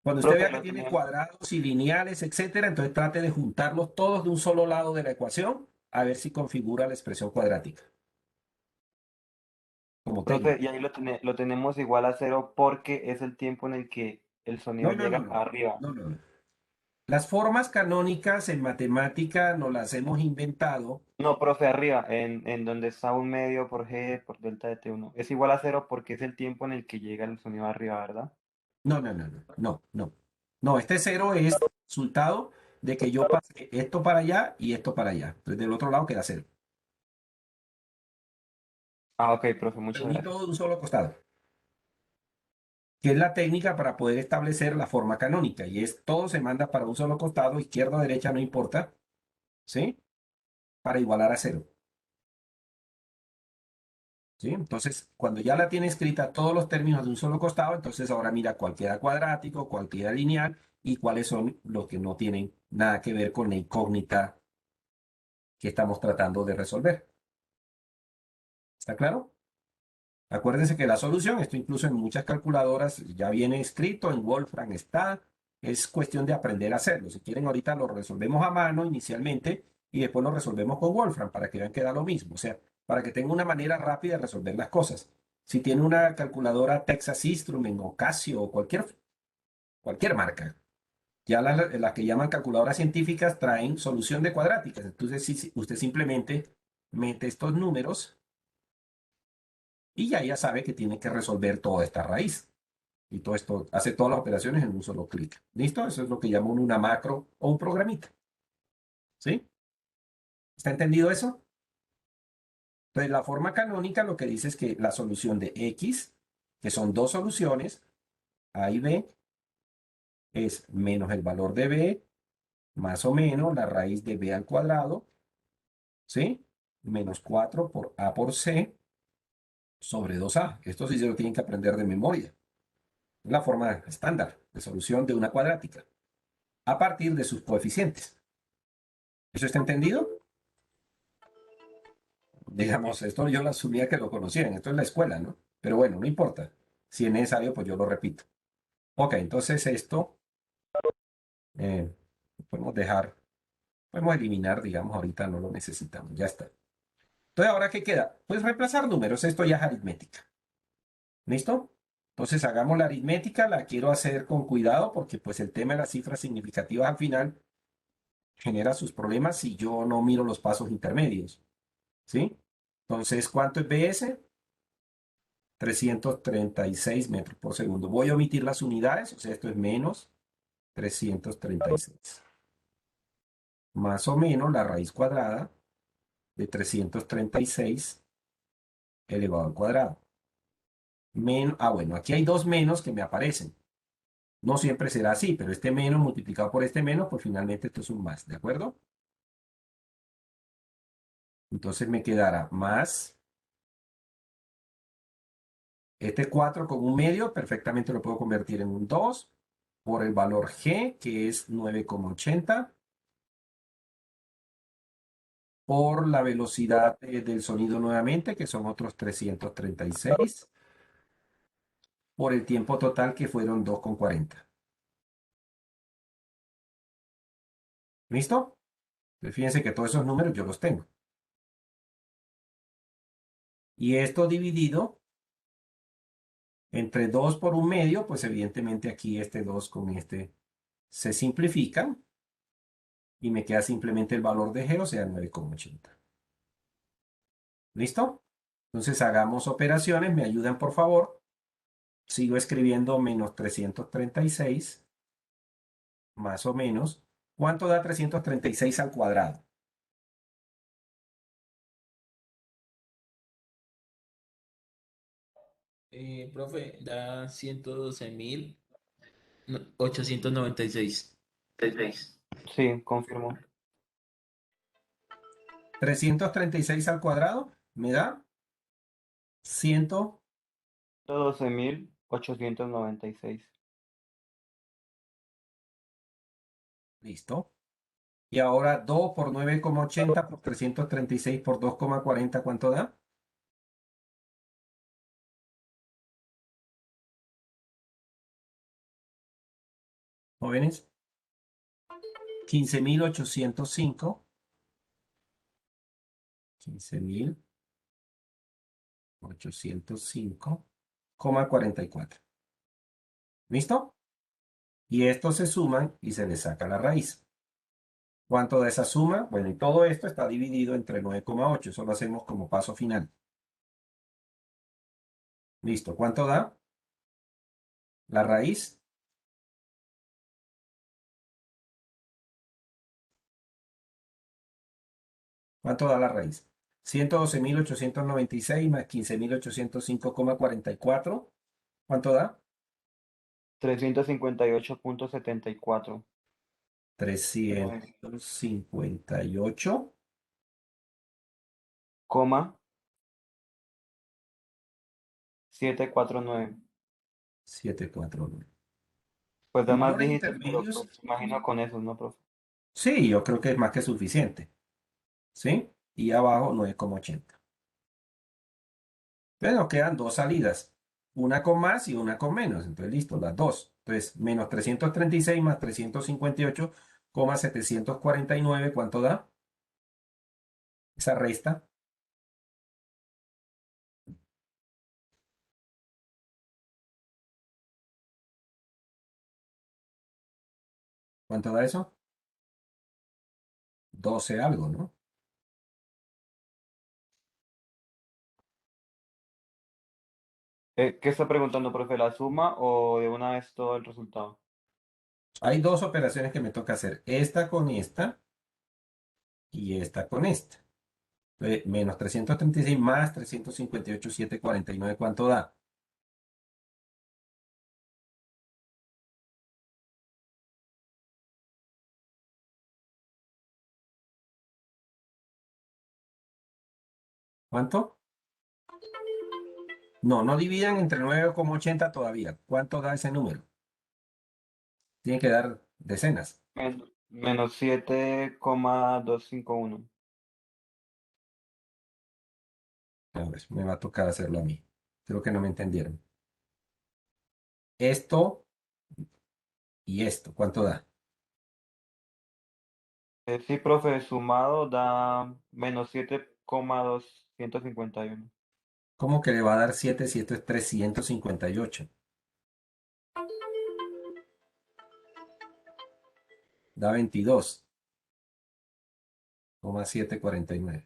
Cuando usted Profe, vea que lo tiene tenemos. cuadrados y lineales, etcétera, entonces trate de juntarlos todos de un solo lado de la ecuación a ver si configura la expresión cuadrática como Profe, técnica. y ahí lo tenemos igual a cero porque es el tiempo en el que el sonido No, no, no, llega no. arriba. No, no, no. Las formas canónicas en matemática nos las hemos inventado. No, profe, arriba, en donde está 1/2 por G por delta de T1. Es igual a cero porque es el tiempo en el que llega el sonido arriba, ¿verdad? No, no, no, no, no, no. No, este cero es resultado de que yo pasé esto para allá y esto para allá. Entonces del otro lado queda cero. Ah, ok, profe, muchas Reuní gracias. todo de un solo costado, que es la técnica para poder establecer la forma canónica. Y es todo se manda para un solo costado, izquierda o derecha, no importa, ¿sí? Para igualar a cero. ¿Sí? Entonces, cuando ya la tiene escrita todos los términos de un solo costado, entonces ahora mira cuál queda cuadrático, cuál queda lineal y cuáles son los que no tienen nada que ver con la incógnita que estamos tratando de resolver. ¿Está claro? Acuérdense que la solución, esto incluso en muchas calculadoras ya viene escrito, en Wolfram está, es cuestión de aprender a hacerlo. Si quieren, ahorita lo resolvemos a mano inicialmente y después lo resolvemos con Wolfram para que vean que da lo mismo. O sea, para que tengan una manera rápida de resolver las cosas. Si tiene una calculadora Texas Instruments o Casio o cualquier marca, Ya las que llaman calculadoras científicas traen solución de cuadráticas. Entonces, si usted simplemente mete estos números y ya sabe que tiene que resolver toda esta raíz. Y todo esto hace todas las operaciones en un solo clic. ¿Listo? Eso es lo que llamo una macro o un programita. ¿Sí? ¿Está entendido eso? Entonces, la forma canónica lo que dice es que la solución de X, que son dos soluciones, A y B, es menos el valor de B, más o menos la raíz de B al cuadrado, ¿sí? Menos 4 por A por C sobre 2A. Esto sí se lo tienen que aprender de memoria. Es la forma estándar de solución de una cuadrática, a partir de sus coeficientes. ¿Eso está entendido? Digamos, esto yo lo asumía que lo conocían, esto es la escuela, ¿no? Pero bueno, no importa. Si es necesario, pues yo lo repito. Ok, entonces esto eh, podemos dejar, podemos eliminar, digamos, ahorita no lo necesitamos, ya está. Entonces, ¿ahora qué queda? Pues reemplazar números, esto ya es aritmética. ¿Listo? Entonces hagamos la aritmética, la quiero hacer con cuidado porque pues el tema de las cifras significativas al final genera sus problemas si yo no miro los pasos intermedios. ¿Sí? Entonces, ¿cuánto es BS? 336 metros por segundo. Voy a omitir las unidades, o sea, esto es menos 336. Más o menos la raíz cuadrada de 336 elevado al cuadrado. Bueno, aquí hay dos menos que me aparecen. No siempre será así, pero este menos multiplicado por este menos, pues finalmente esto es un más, ¿de acuerdo? Entonces me quedará más este 4 con un medio, perfectamente lo puedo convertir en un 2 por el valor G, que es 9,80, por la velocidad del sonido nuevamente, que son otros 336, por el tiempo total, que fueron 2,40. ¿Listo? Entonces, fíjense que todos esos números yo los tengo. Y esto dividido entre 2 por un medio, pues evidentemente aquí este 2 con este se simplifican y me queda simplemente el valor de G, o sea, 9,80. ¿Listo? Entonces hagamos operaciones, me ayudan por favor. Sigo escribiendo menos 336, más o menos. ¿Cuánto da 336 al cuadrado? Profe, da 112.896. Sí, confirmo. 336 al cuadrado me da 100. 112.896. Listo. Y ahora 2 por 9,80 por 336 por 2,40, ¿cuánto da? Jóvenes, 15.805. 15.805,44. ¿Listo? Y estos se suman y se les saca la raíz. ¿Cuánto da esa suma? Bueno, y todo esto está dividido entre 9,8. Eso lo hacemos como paso final. Listo. ¿Cuánto da? La raíz. ¿Cuánto da la raíz? 112.896 más 15.805,44. ¿Cuánto da? 358.74. 358. Coma 749. 749. Pues da más Valores dígitos, pero intermedios. pues imagino con eso, ¿no, profe? Sí, yo creo que es más que suficiente. ¿Sí? Y abajo 9,80. Entonces nos quedan dos salidas. Una con más y una con menos. Entonces, listo, las dos. Entonces, menos 336 más 358,749. ¿Cuánto da? Esa resta. ¿Cuánto da eso? 12 algo, ¿no? ¿Qué está preguntando, profe? ¿La suma o de una vez todo el resultado? Hay dos operaciones que me toca hacer. Esta con esta y esta con esta. Menos 336 más 358,749. ¿Cuánto da? ¿Cuánto? No, no dividan entre 9,80 todavía. ¿Cuánto da ese número? Tiene que dar decenas. Menos 7,251. A ver, me va a tocar hacerlo a mí. Creo que no me entendieron. Esto y esto, ¿cuánto da? Sí, profe, sumado da menos 7,251. ¿Cómo que le va a dar 7 si esto es 358? Da 22,749.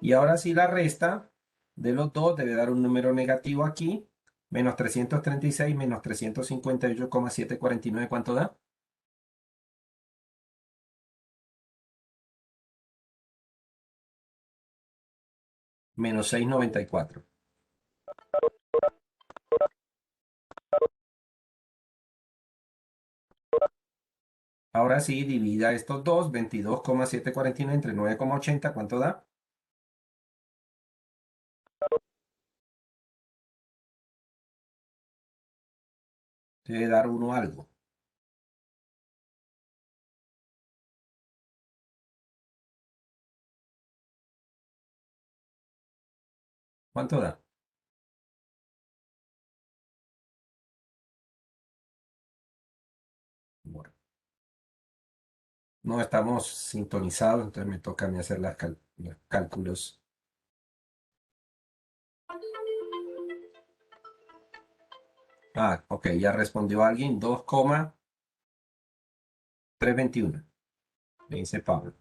Y ahora sí la resta de los dos debe dar un número negativo aquí. Menos 336 menos 358,749. ¿Cuánto da? Menos 694. Ahora sí, divida estos dos, 22,749 entre 9,80. ¿Cuánto da? Debe dar uno algo. ¿Cuánto da? Bueno, no estamos sintonizados, entonces me toca a mí hacer los cálculos. Ah, ok, ya respondió alguien. 2,321. Me dice Pablo.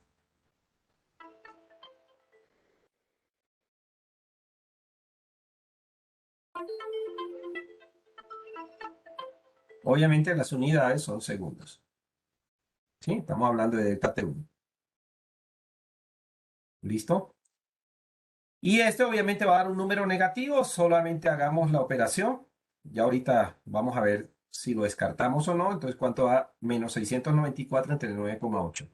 Obviamente las unidades son segundos. ¿Sí? Estamos hablando de delta T1. ¿Listo? Y este obviamente va a dar un número negativo, solamente hagamos la operación. Ya ahorita vamos a ver si lo descartamos o no. Entonces, ¿cuánto da? Menos 694 entre 9,8.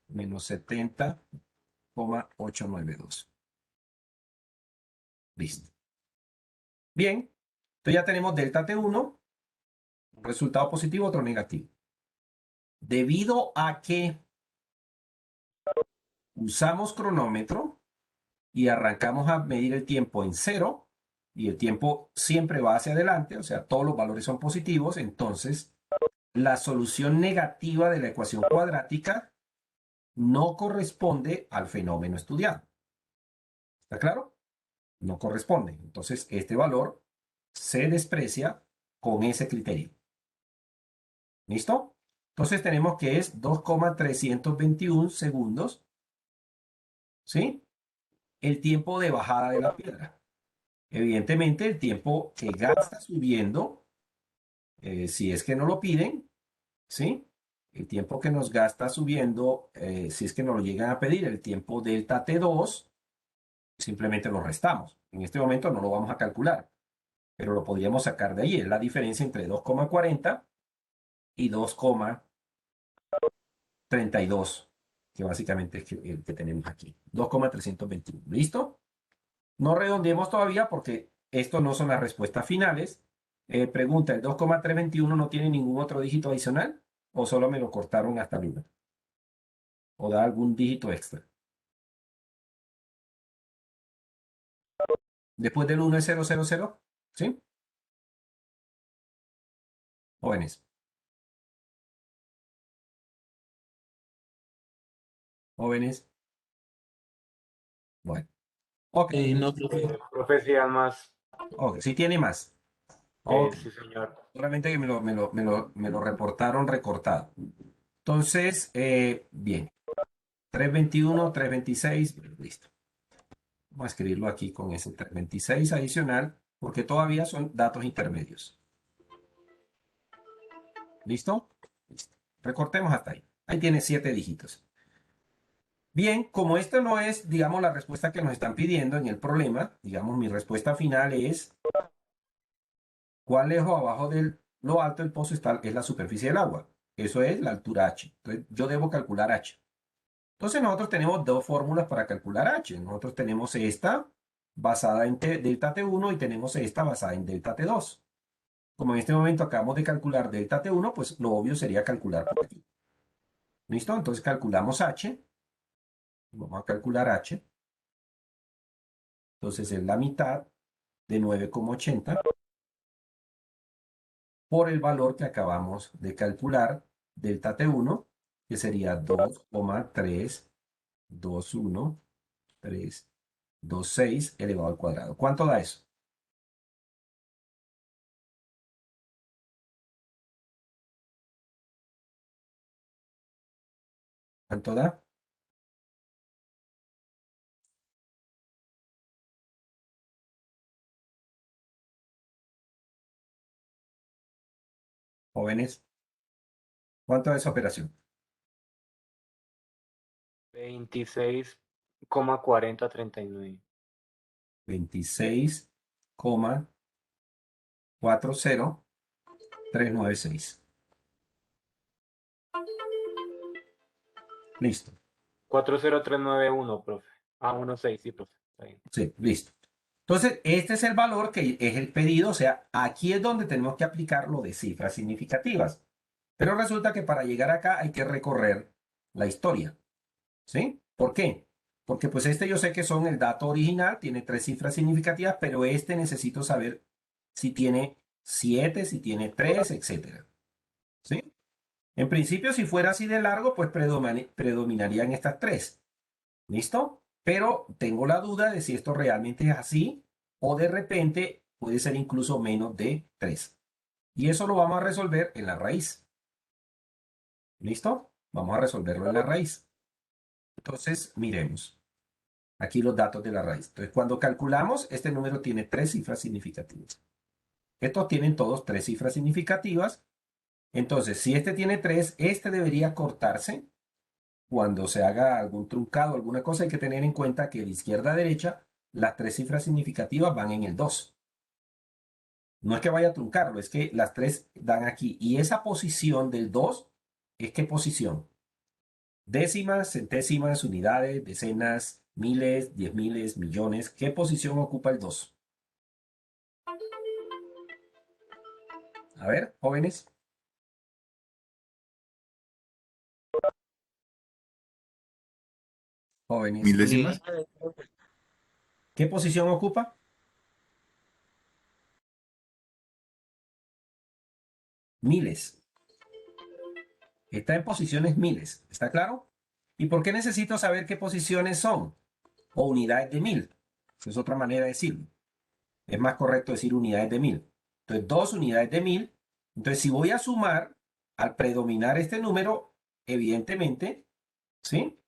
Menos 70,892. Listo. Bien. Entonces ya tenemos delta T1, un resultado positivo, otro negativo. Debido a que usamos cronómetro y arrancamos a medir el tiempo en cero, y el tiempo siempre va hacia adelante, o sea, todos los valores son positivos, entonces la solución negativa de la ecuación cuadrática no corresponde al fenómeno estudiado. ¿Está claro? No corresponde. Entonces, este valor se desprecia con ese criterio. ¿Listo? Entonces tenemos que es 2,321 segundos, ¿sí? El tiempo de bajada de la piedra. Evidentemente, el tiempo que gasta subiendo, si es que no lo piden, ¿sí? El tiempo que nos gasta subiendo, si es que nos lo llegan a pedir, el tiempo delta T2, simplemente lo restamos. En este momento no lo vamos a calcular, pero lo podríamos sacar de ahí. Es la diferencia entre 2,40 y 2,32, que básicamente es el que tenemos aquí. 2,321. ¿Listo? No redondeemos todavía porque estos no son las respuestas finales. Pregunta, ¿el 2,321 no tiene ningún otro dígito adicional? ¿O solo me lo cortaron hasta el 1? ¿O da algún dígito extra? Después del 1 es 000, ¿sí? Jóvenes. Jóvenes. Bueno. Ok. No, profe. Profe, sí, más. Ok, sí tiene más. Ok, Sí, señor. solamente que me lo reportaron recortado. Entonces, bien, 321, 326, listo. Vamos a escribirlo aquí con ese 326 adicional, porque todavía son datos intermedios. ¿Listo? Listo. Recortemos hasta ahí. Ahí tiene 7 dígitos. Bien, como esto no es, digamos, la respuesta que nos están pidiendo en el problema, digamos, mi respuesta final es cuán lejos abajo de lo alto del pozo es la superficie del agua. Eso es la altura h. Entonces, yo debo calcular h. Entonces, nosotros tenemos dos fórmulas para calcular h. Nosotros tenemos esta basada en delta T1 y tenemos esta basada en delta T2. Como en este momento acabamos de calcular delta T1, pues lo obvio sería calcular por aquí. ¿Listo? Entonces calculamos h. Vamos a calcular h. Entonces es la mitad de 9,80 por el valor que acabamos de calcular, delta T1, que sería 2,321326 elevado al cuadrado. ¿Cuánto da eso? ¿Cuánto da? Jóvenes, ¿cuánto da esa operación? 26,4039. 26,40396. Listo. 40391, profe. 16, sí, profe. Está bien. Sí, listo. Entonces, este es el valor que es el pedido, o sea, aquí es donde tenemos que aplicar lo de cifras significativas. Pero resulta que para llegar acá hay que recorrer la historia, ¿sí? ¿Por qué? Porque pues este yo sé que son el dato original, tiene 3 cifras significativas, pero este necesito saber si tiene 7, si tiene 3, etcétera, ¿sí? En principio, si fuera así de largo, pues predominarían estas 3. ¿Listo? Pero tengo la duda de si esto realmente es así o de repente puede ser incluso menos de 3. Y eso lo vamos a resolver en la raíz. ¿Listo? Vamos a resolverlo en la raíz. Entonces, miremos. Aquí los datos de la raíz. Entonces, cuando calculamos, este número tiene 3 cifras significativas. Estos tienen todos 3 cifras significativas. Entonces, si este tiene 3, este debería cortarse. Cuando se haga algún truncado, alguna cosa, hay que tener en cuenta que de izquierda a derecha, las 3 cifras significativas van en el 2. No es que vaya a truncarlo, es que las 3 dan aquí. Y esa posición del 2, ¿es qué posición? Décimas, centésimas, unidades, decenas, miles, 10.000, millones. ¿Qué posición ocupa el 2? A ver, jóvenes. Jóvenes. ¿Milésimas? ¿Qué posición ocupa? Miles. Está en posiciones miles. ¿Está claro? ¿Y por qué necesito saber qué posiciones son? O unidades de 1000. Esa es otra manera de decirlo. Es más correcto decir unidades de 1000. Entonces, 2 unidades de 1000. Entonces, si voy a sumar, al predominar este número, evidentemente, ¿sí?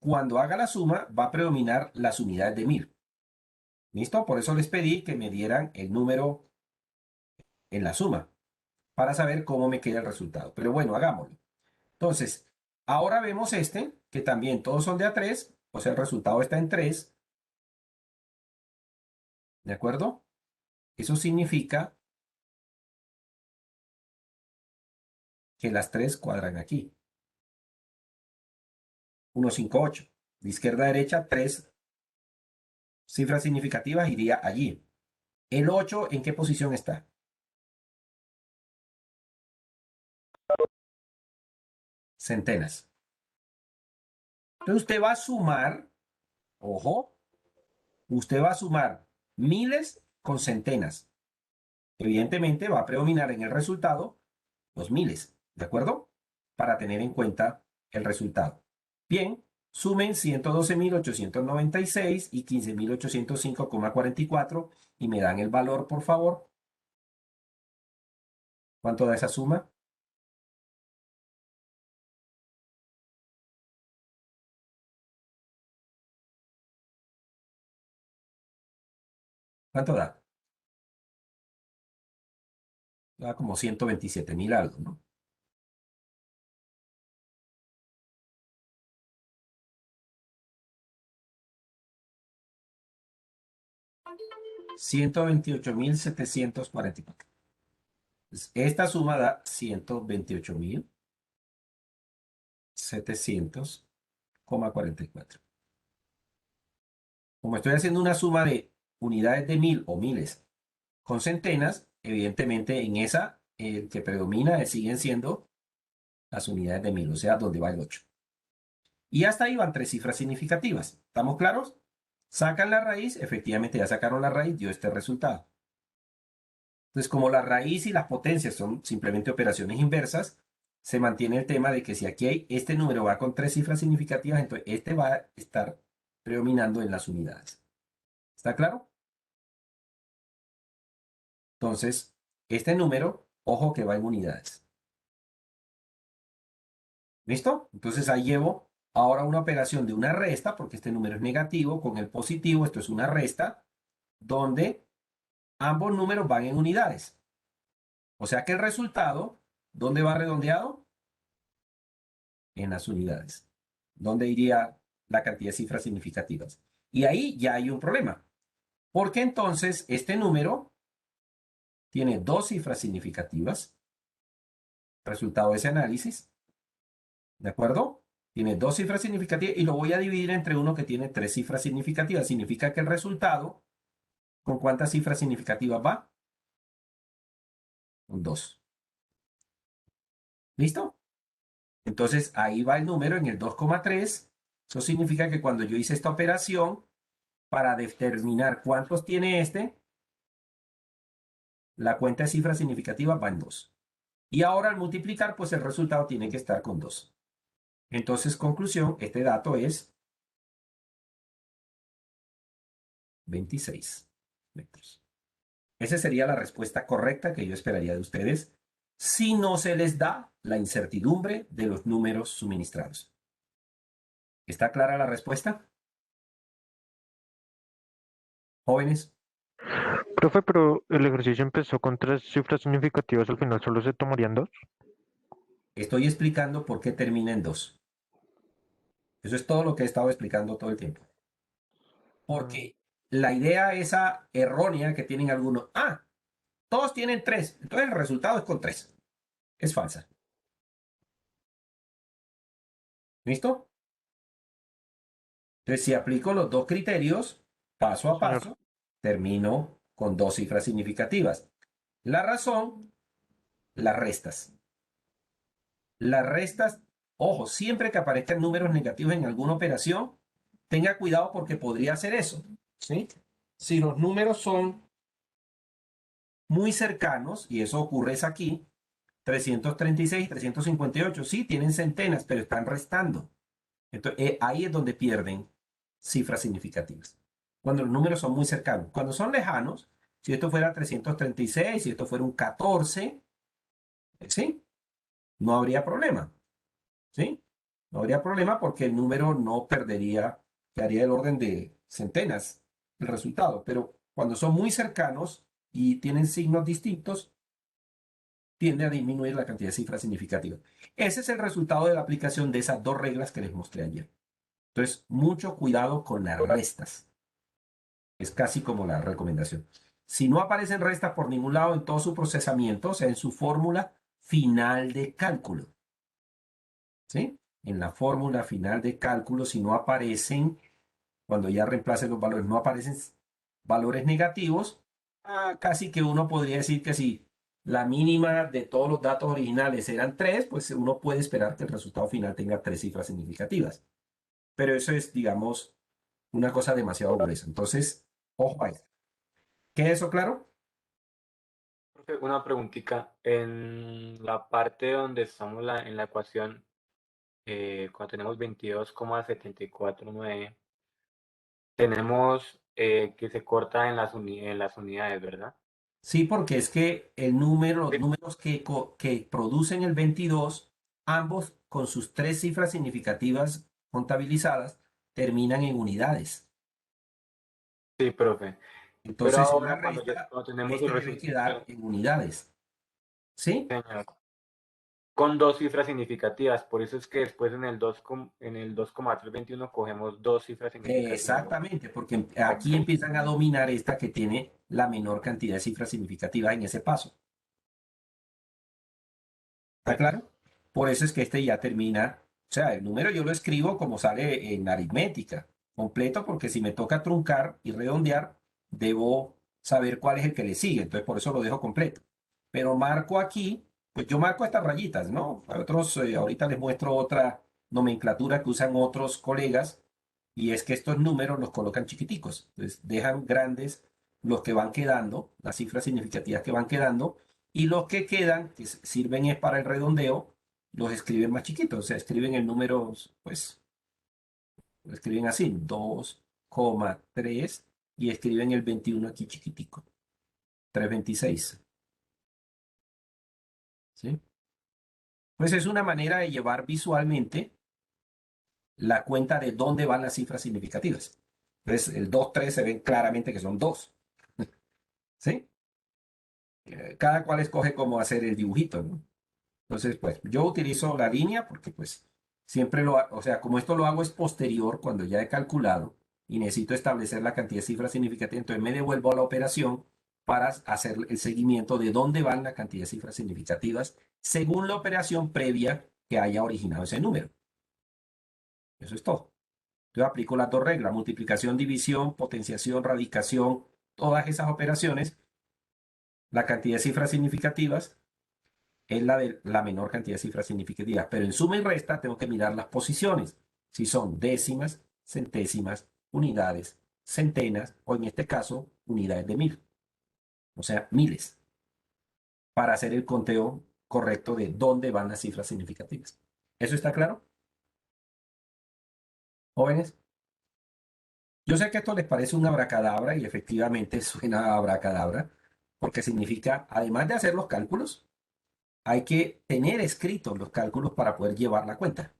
Cuando haga la suma, va a predominar las unidades de 1000. ¿Listo? Por eso les pedí que me dieran el número en la suma, para saber cómo me queda el resultado. Pero bueno, hagámoslo. Entonces, ahora vemos este, que también todos son de A3, o sea, el resultado está en 3. ¿De acuerdo? Eso significa que las 3 cuadran aquí. 1, 5, 8. De izquierda a derecha, 3 cifras significativas iría allí. El 8, ¿en qué posición está? Centenas. Entonces usted va a sumar, ojo, usted va a sumar miles con centenas. Evidentemente va a predominar en el resultado los miles, ¿de acuerdo? Para tener en cuenta el resultado. Bien, Sumen 112.896 y 15.805,44 y me dan el valor, por favor. ¿Cuánto da esa suma? ¿Cuánto da? Da como 127.000 algo, ¿no? $128.744. Esta suma da 128.700,44. Como estoy haciendo una suma de unidades de 1.000 o miles con centenas, evidentemente en esa el que predomina siguen siendo las unidades de 1.000, o sea, donde va el 8. Y hasta ahí van 3 cifras significativas. ¿Estamos claros? Sacan la raíz, efectivamente ya sacaron la raíz, dio este resultado. Entonces, como la raíz y las potencias son simplemente operaciones inversas, se mantiene el tema de que si aquí hay este número va con 3 cifras significativas, entonces este va a estar predominando en las unidades. ¿Está claro? Entonces, este número, ojo que va en unidades. ¿Listo? Entonces ahí llevo ahora una operación de una resta, porque este número es negativo, con el positivo, esto es una resta, donde ambos números van en unidades. O sea que el resultado, ¿dónde va redondeado? En las unidades. ¿Dónde iría la cantidad de cifras significativas? Y ahí ya hay un problema. Porque entonces este número tiene 2 cifras significativas. Resultado de ese análisis. ¿De acuerdo? Tiene 2 cifras significativas y lo voy a dividir entre uno que tiene 3 cifras significativas. Significa que el resultado, ¿con cuántas cifras significativas va? Con 2. ¿Listo? Entonces ahí va el número en el 2,3. Eso significa que cuando yo hice esta operación, para determinar cuántos tiene este, la cuenta de cifras significativas va en 2. Y ahora al multiplicar, pues el resultado tiene que estar con 2. Entonces, conclusión, este dato es 26 metros. Esa sería la respuesta correcta que yo esperaría de ustedes si no se les da la incertidumbre de los números suministrados. ¿Está clara la respuesta? Jóvenes, Profe, pero el ejercicio empezó con 3 cifras significativas, al final solo se tomarían 2. estoy explicando por qué termina en 2. Eso es todo lo que he estado explicando todo el tiempo. Porque la idea esa errónea que tienen algunos, todos tienen 3, entonces el resultado es con 3. Es falsa. ¿Listo? Entonces, si aplico los 2 criterios, paso a Señor, paso, termino con 2 cifras significativas. La razón, las restas. Las restas, ojo, siempre que aparezcan números negativos en alguna operación, tenga cuidado porque podría hacer eso. ¿Sí? Si los números son muy cercanos, y eso ocurre es aquí, 336 y 358, sí, tienen centenas, pero están restando. Entonces, ahí es donde pierden cifras significativas. Cuando los números son muy cercanos. Cuando son lejanos, si esto fuera 336, si esto fuera un 14, ¿sí? No habría problema. ¿Sí? No habría problema porque el número no perdería, quedaría del orden de centenas el resultado. Pero cuando son muy cercanos y tienen signos distintos, tiende a disminuir la cantidad de cifras significativas. Ese es el resultado de la aplicación de esas 2 reglas que les mostré ayer. Entonces, mucho cuidado con las restas. Es casi como la recomendación. Si no aparecen restas por ningún lado en todo su procesamiento, o sea, en su fórmula final de cálculo, ¿sí? En la fórmula final de cálculo, si no aparecen, cuando ya reemplacen los valores, no aparecen valores negativos, casi que uno podría decir que si la mínima de todos los datos originales eran 3, pues uno puede esperar que el resultado final tenga 3 cifras significativas. Pero eso es, digamos, una cosa demasiado gruesa. Entonces, ojo a esto. ¿Queda eso claro? Profe, una preguntita. En la parte donde estamos en la ecuación, cuando tenemos 22,749, tenemos que se corta en en las unidades, ¿verdad? Sí, porque es que el número, Sí, los números que producen el 22, ambos con sus tres cifras significativas contabilizadas, terminan en unidades. sí, profe. Pero Entonces, en la ahora resta, cuando tenemos el este debe quedar resultado, en unidades. ¿Sí? señor, con dos cifras significativas, por eso es que después en el 2,321 cogemos dos cifras significativas. Exactamente, porque Ok. aquí empiezan a dominar esta que tiene la menor cantidad de cifras significativas en ese paso. ¿Está claro? Por eso es que este ya termina, o sea, el número yo lo escribo como sale en aritmética, completo, porque si me toca truncar y redondear, debo saber cuál es el que le sigue, entonces por eso lo dejo completo. Pero marco aquí, pues yo marco estas rayitas, ¿no? Hay otros, ahorita les muestro otra nomenclatura que usan otros colegas, y es que estos números los colocan chiquiticos, entonces dejan grandes los que van quedando, las cifras significativas que van quedando, y los que quedan, que sirven es para el redondeo, los escriben más chiquitos. O sea, escriben el número, pues, lo escriben así, 2,3 y escriben el 21 aquí chiquitico, 326. ¿Sí? Pues es una manera de llevar visualmente la cuenta de dónde van las cifras significativas. Entonces, el 2, 3 se ven claramente que son 2. ¿Sí? Cada cual escoge cómo hacer el dibujito, ¿no? Entonces, pues yo utilizo la línea porque pues siempre o sea, como esto lo hago es posterior cuando ya he calculado y necesito establecer la cantidad de cifras significativas, entonces me devuelvo a la operación para hacer el seguimiento de dónde van la cantidad de cifras significativas según la operación previa que haya originado ese número. Eso es todo. Yo aplico las dos reglas, multiplicación, división, potenciación, radicación, todas esas operaciones, la cantidad de cifras significativas es la de la menor cantidad de cifras significativas, pero en suma y resta tengo que mirar las posiciones, si son décimas, centésimas, unidades, centenas o en este caso unidades de mil, o sea, miles, para hacer el conteo correcto de dónde van las cifras significativas. ¿Eso está claro? Jóvenes, yo sé que esto les parece una abracadabra y efectivamente suena a abracadabra, porque significa, además de hacer los cálculos, hay que tener escritos los cálculos para poder llevar la cuenta.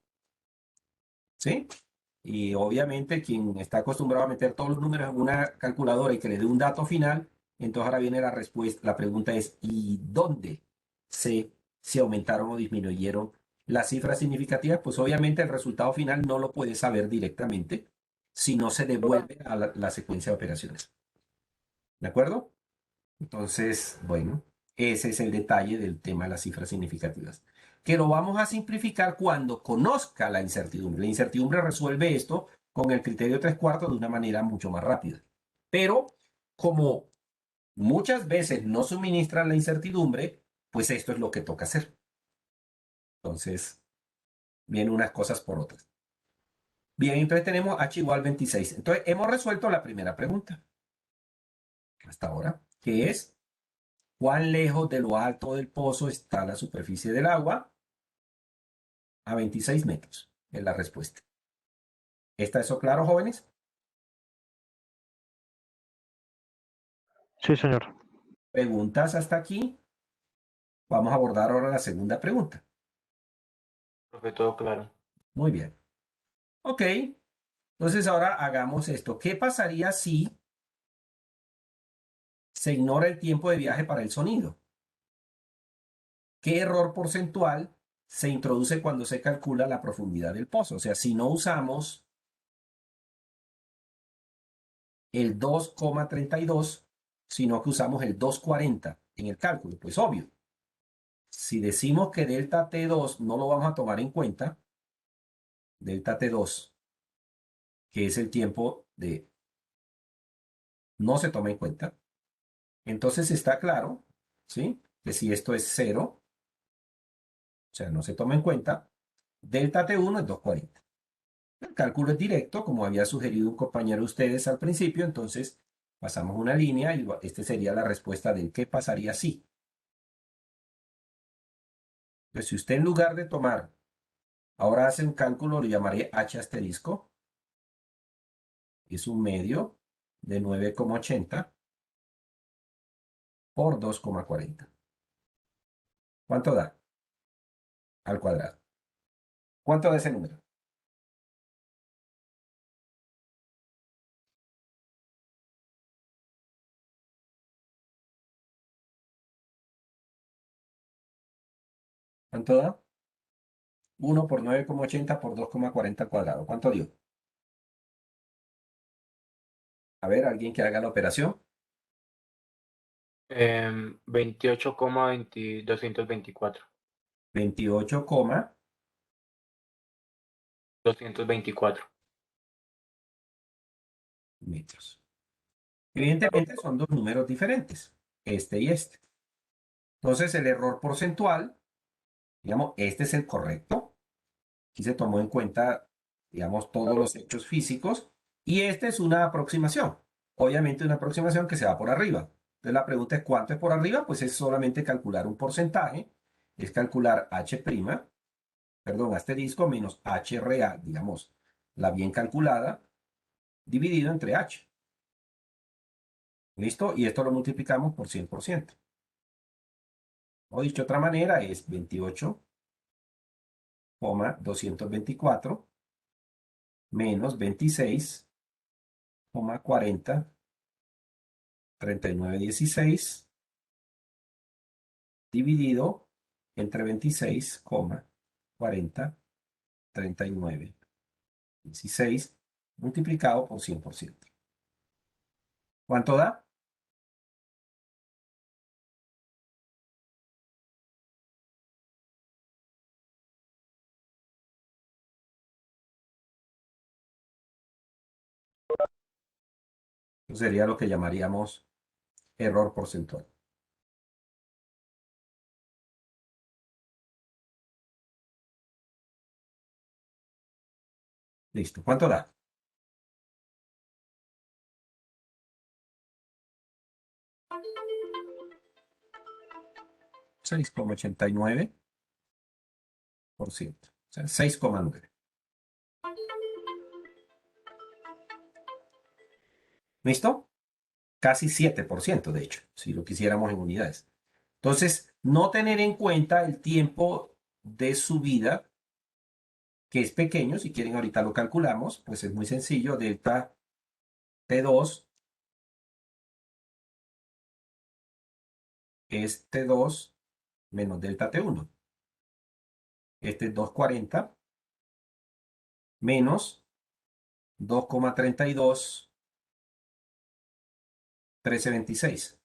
¿Sí? Y obviamente quien está acostumbrado a meter todos los números en una calculadora y que le dé un dato final, entonces ahora viene la respuesta, la pregunta es, ¿y dónde se aumentaron o disminuyeron las cifras significativas? Pues obviamente el resultado final no lo puede saber directamente si no se devuelve a la secuencia de operaciones. ¿De acuerdo? Entonces, bueno, ese es el detalle del tema de las cifras significativas. Que lo vamos a simplificar cuando conozca la incertidumbre. La incertidumbre resuelve esto con el criterio 3/4 de una manera mucho más rápida. Pero como muchas veces no suministran la incertidumbre, pues esto es lo que toca hacer. Entonces, vienen unas cosas por otras. Bien, entonces tenemos h igual 26. Entonces, hemos resuelto la primera pregunta hasta ahora, que es ¿cuán lejos de lo alto del pozo está la superficie del agua? A 26 metros es la respuesta. ¿Está eso claro, jóvenes? Sí, señor. ¿Preguntas hasta aquí? Vamos a abordar ahora la segunda pregunta. Profe, todo claro. Muy bien. Ok. Entonces ahora hagamos esto. ¿Qué pasaría si se ignora el tiempo de viaje para el sonido? ¿Qué error porcentual se introduce cuando se calcula la profundidad del pozo? O sea, si no usamos el 2,32, sino que usamos el 2,40 en el cálculo, pues obvio. Si decimos que delta T2 no lo vamos a tomar en cuenta, delta T2, que es el tiempo de no se toma en cuenta, entonces está claro, ¿sí? Que si esto es 0, o sea, no se toma en cuenta, delta T1 es 2,40. El cálculo es directo, como había sugerido un compañero de ustedes al principio, entonces pasamos una línea y esta sería la respuesta del qué pasaría si. Pues si usted en lugar de tomar Ahora hace un cálculo, lo llamaré H asterisco. Es un medio de 9,80 por 2,40. ¿Cuánto da? Al cuadrado. ¿Cuánto da ese número? ¿Cuánto da? 1 por 9,80 por 2,40 al cuadrado. ¿Cuánto dio? A ver, alguien que haga la operación. 28,224. 28, 224. metros. Evidentemente son dos números diferentes, este y este. Entonces el error porcentual, digamos, este es el correcto. Aquí se tomó en cuenta, digamos, todos los hechos físicos y esta es una aproximación. Obviamente una aproximación que se va por arriba. Entonces la pregunta es ¿cuánto es por arriba? Pues es solamente calcular un porcentaje, es calcular H', perdón, asterisco menos H real, digamos, la bien calculada, dividido entre H. ¿Listo? Y esto lo multiplicamos por 100%. O dicho de otra manera es 28,224 menos 26,40, 39,16 dividido entre 26,40, 39,16 multiplicado por 100%. ¿Cuánto da? Eso sería lo que llamaríamos error porcentual. Listo. ¿Cuánto da? $6,89. O sea, 6,9. ¿Listo? Casi 7%, de hecho, si lo quisiéramos en unidades. Entonces, no tener en cuenta el tiempo de subida, que es pequeño, si quieren ahorita lo calculamos, pues es muy sencillo, delta T2 es T2 menos delta T1. Este es 240 menos 2,32, 1326.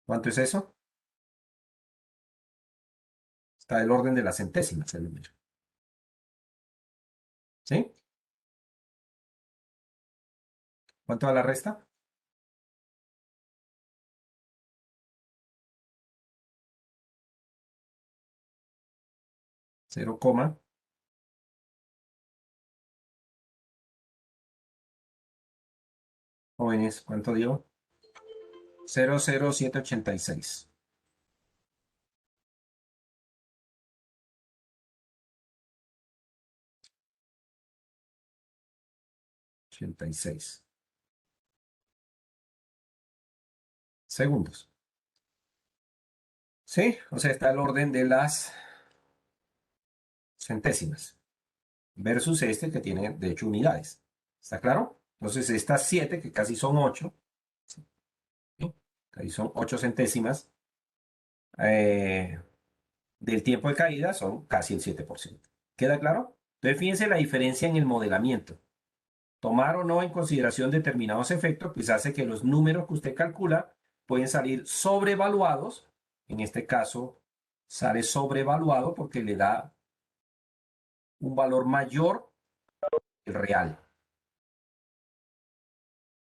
¿Cuánto es eso? Está del orden de las centésimas el número. ¿Sí? ¿Cuánto da la resta? 0, jóvenes, ¿cuánto dio? 0,0786. 86 segundos. ¿Sí? O sea, está el orden de las centésimas versus este que tiene, de hecho, unidades. ¿Está claro? Entonces, estas 7, que casi son 8, ¿sí? Casi son 8 centésimas del tiempo de caída, son casi el 7%. ¿Queda claro? Entonces, fíjense la diferencia en el modelamiento. Tomar o no en consideración determinados efectos, pues hace que los números que usted calcula pueden salir sobrevaluados. En este caso, sale sobrevaluado porque le da un valor mayor que el real.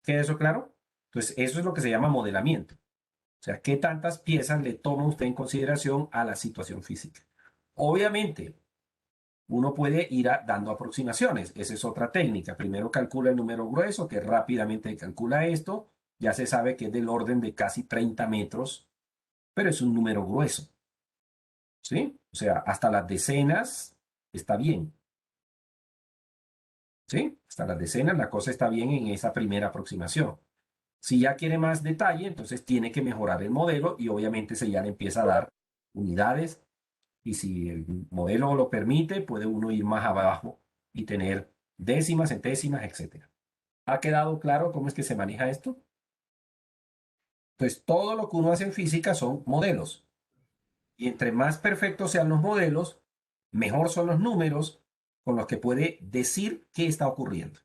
¿Queda eso claro? Entonces, eso es lo que se llama modelamiento. O sea, ¿qué tantas piezas le toma usted en consideración a la situación física? Obviamente, uno puede ir dando aproximaciones. Esa es otra técnica. Primero calcula el número grueso, que rápidamente calcula esto. Ya se sabe que es del orden de casi 30 metros pero es un número grueso. ¿Sí? O sea, hasta las decenas está bien. ¿Sí? Hasta las decenas la cosa está bien en esa primera aproximación. Si ya quiere más detalle, entonces tiene que mejorar el modelo y obviamente se ya le empieza a dar unidades y si el modelo lo permite, puede uno ir más abajo y tener décimas, centésimas, etc. ¿Ha quedado claro cómo es que se maneja esto? Pues todo lo que uno hace en física son modelos. Y entre más perfectos sean los modelos, mejor son los números con los que puede decir qué está ocurriendo.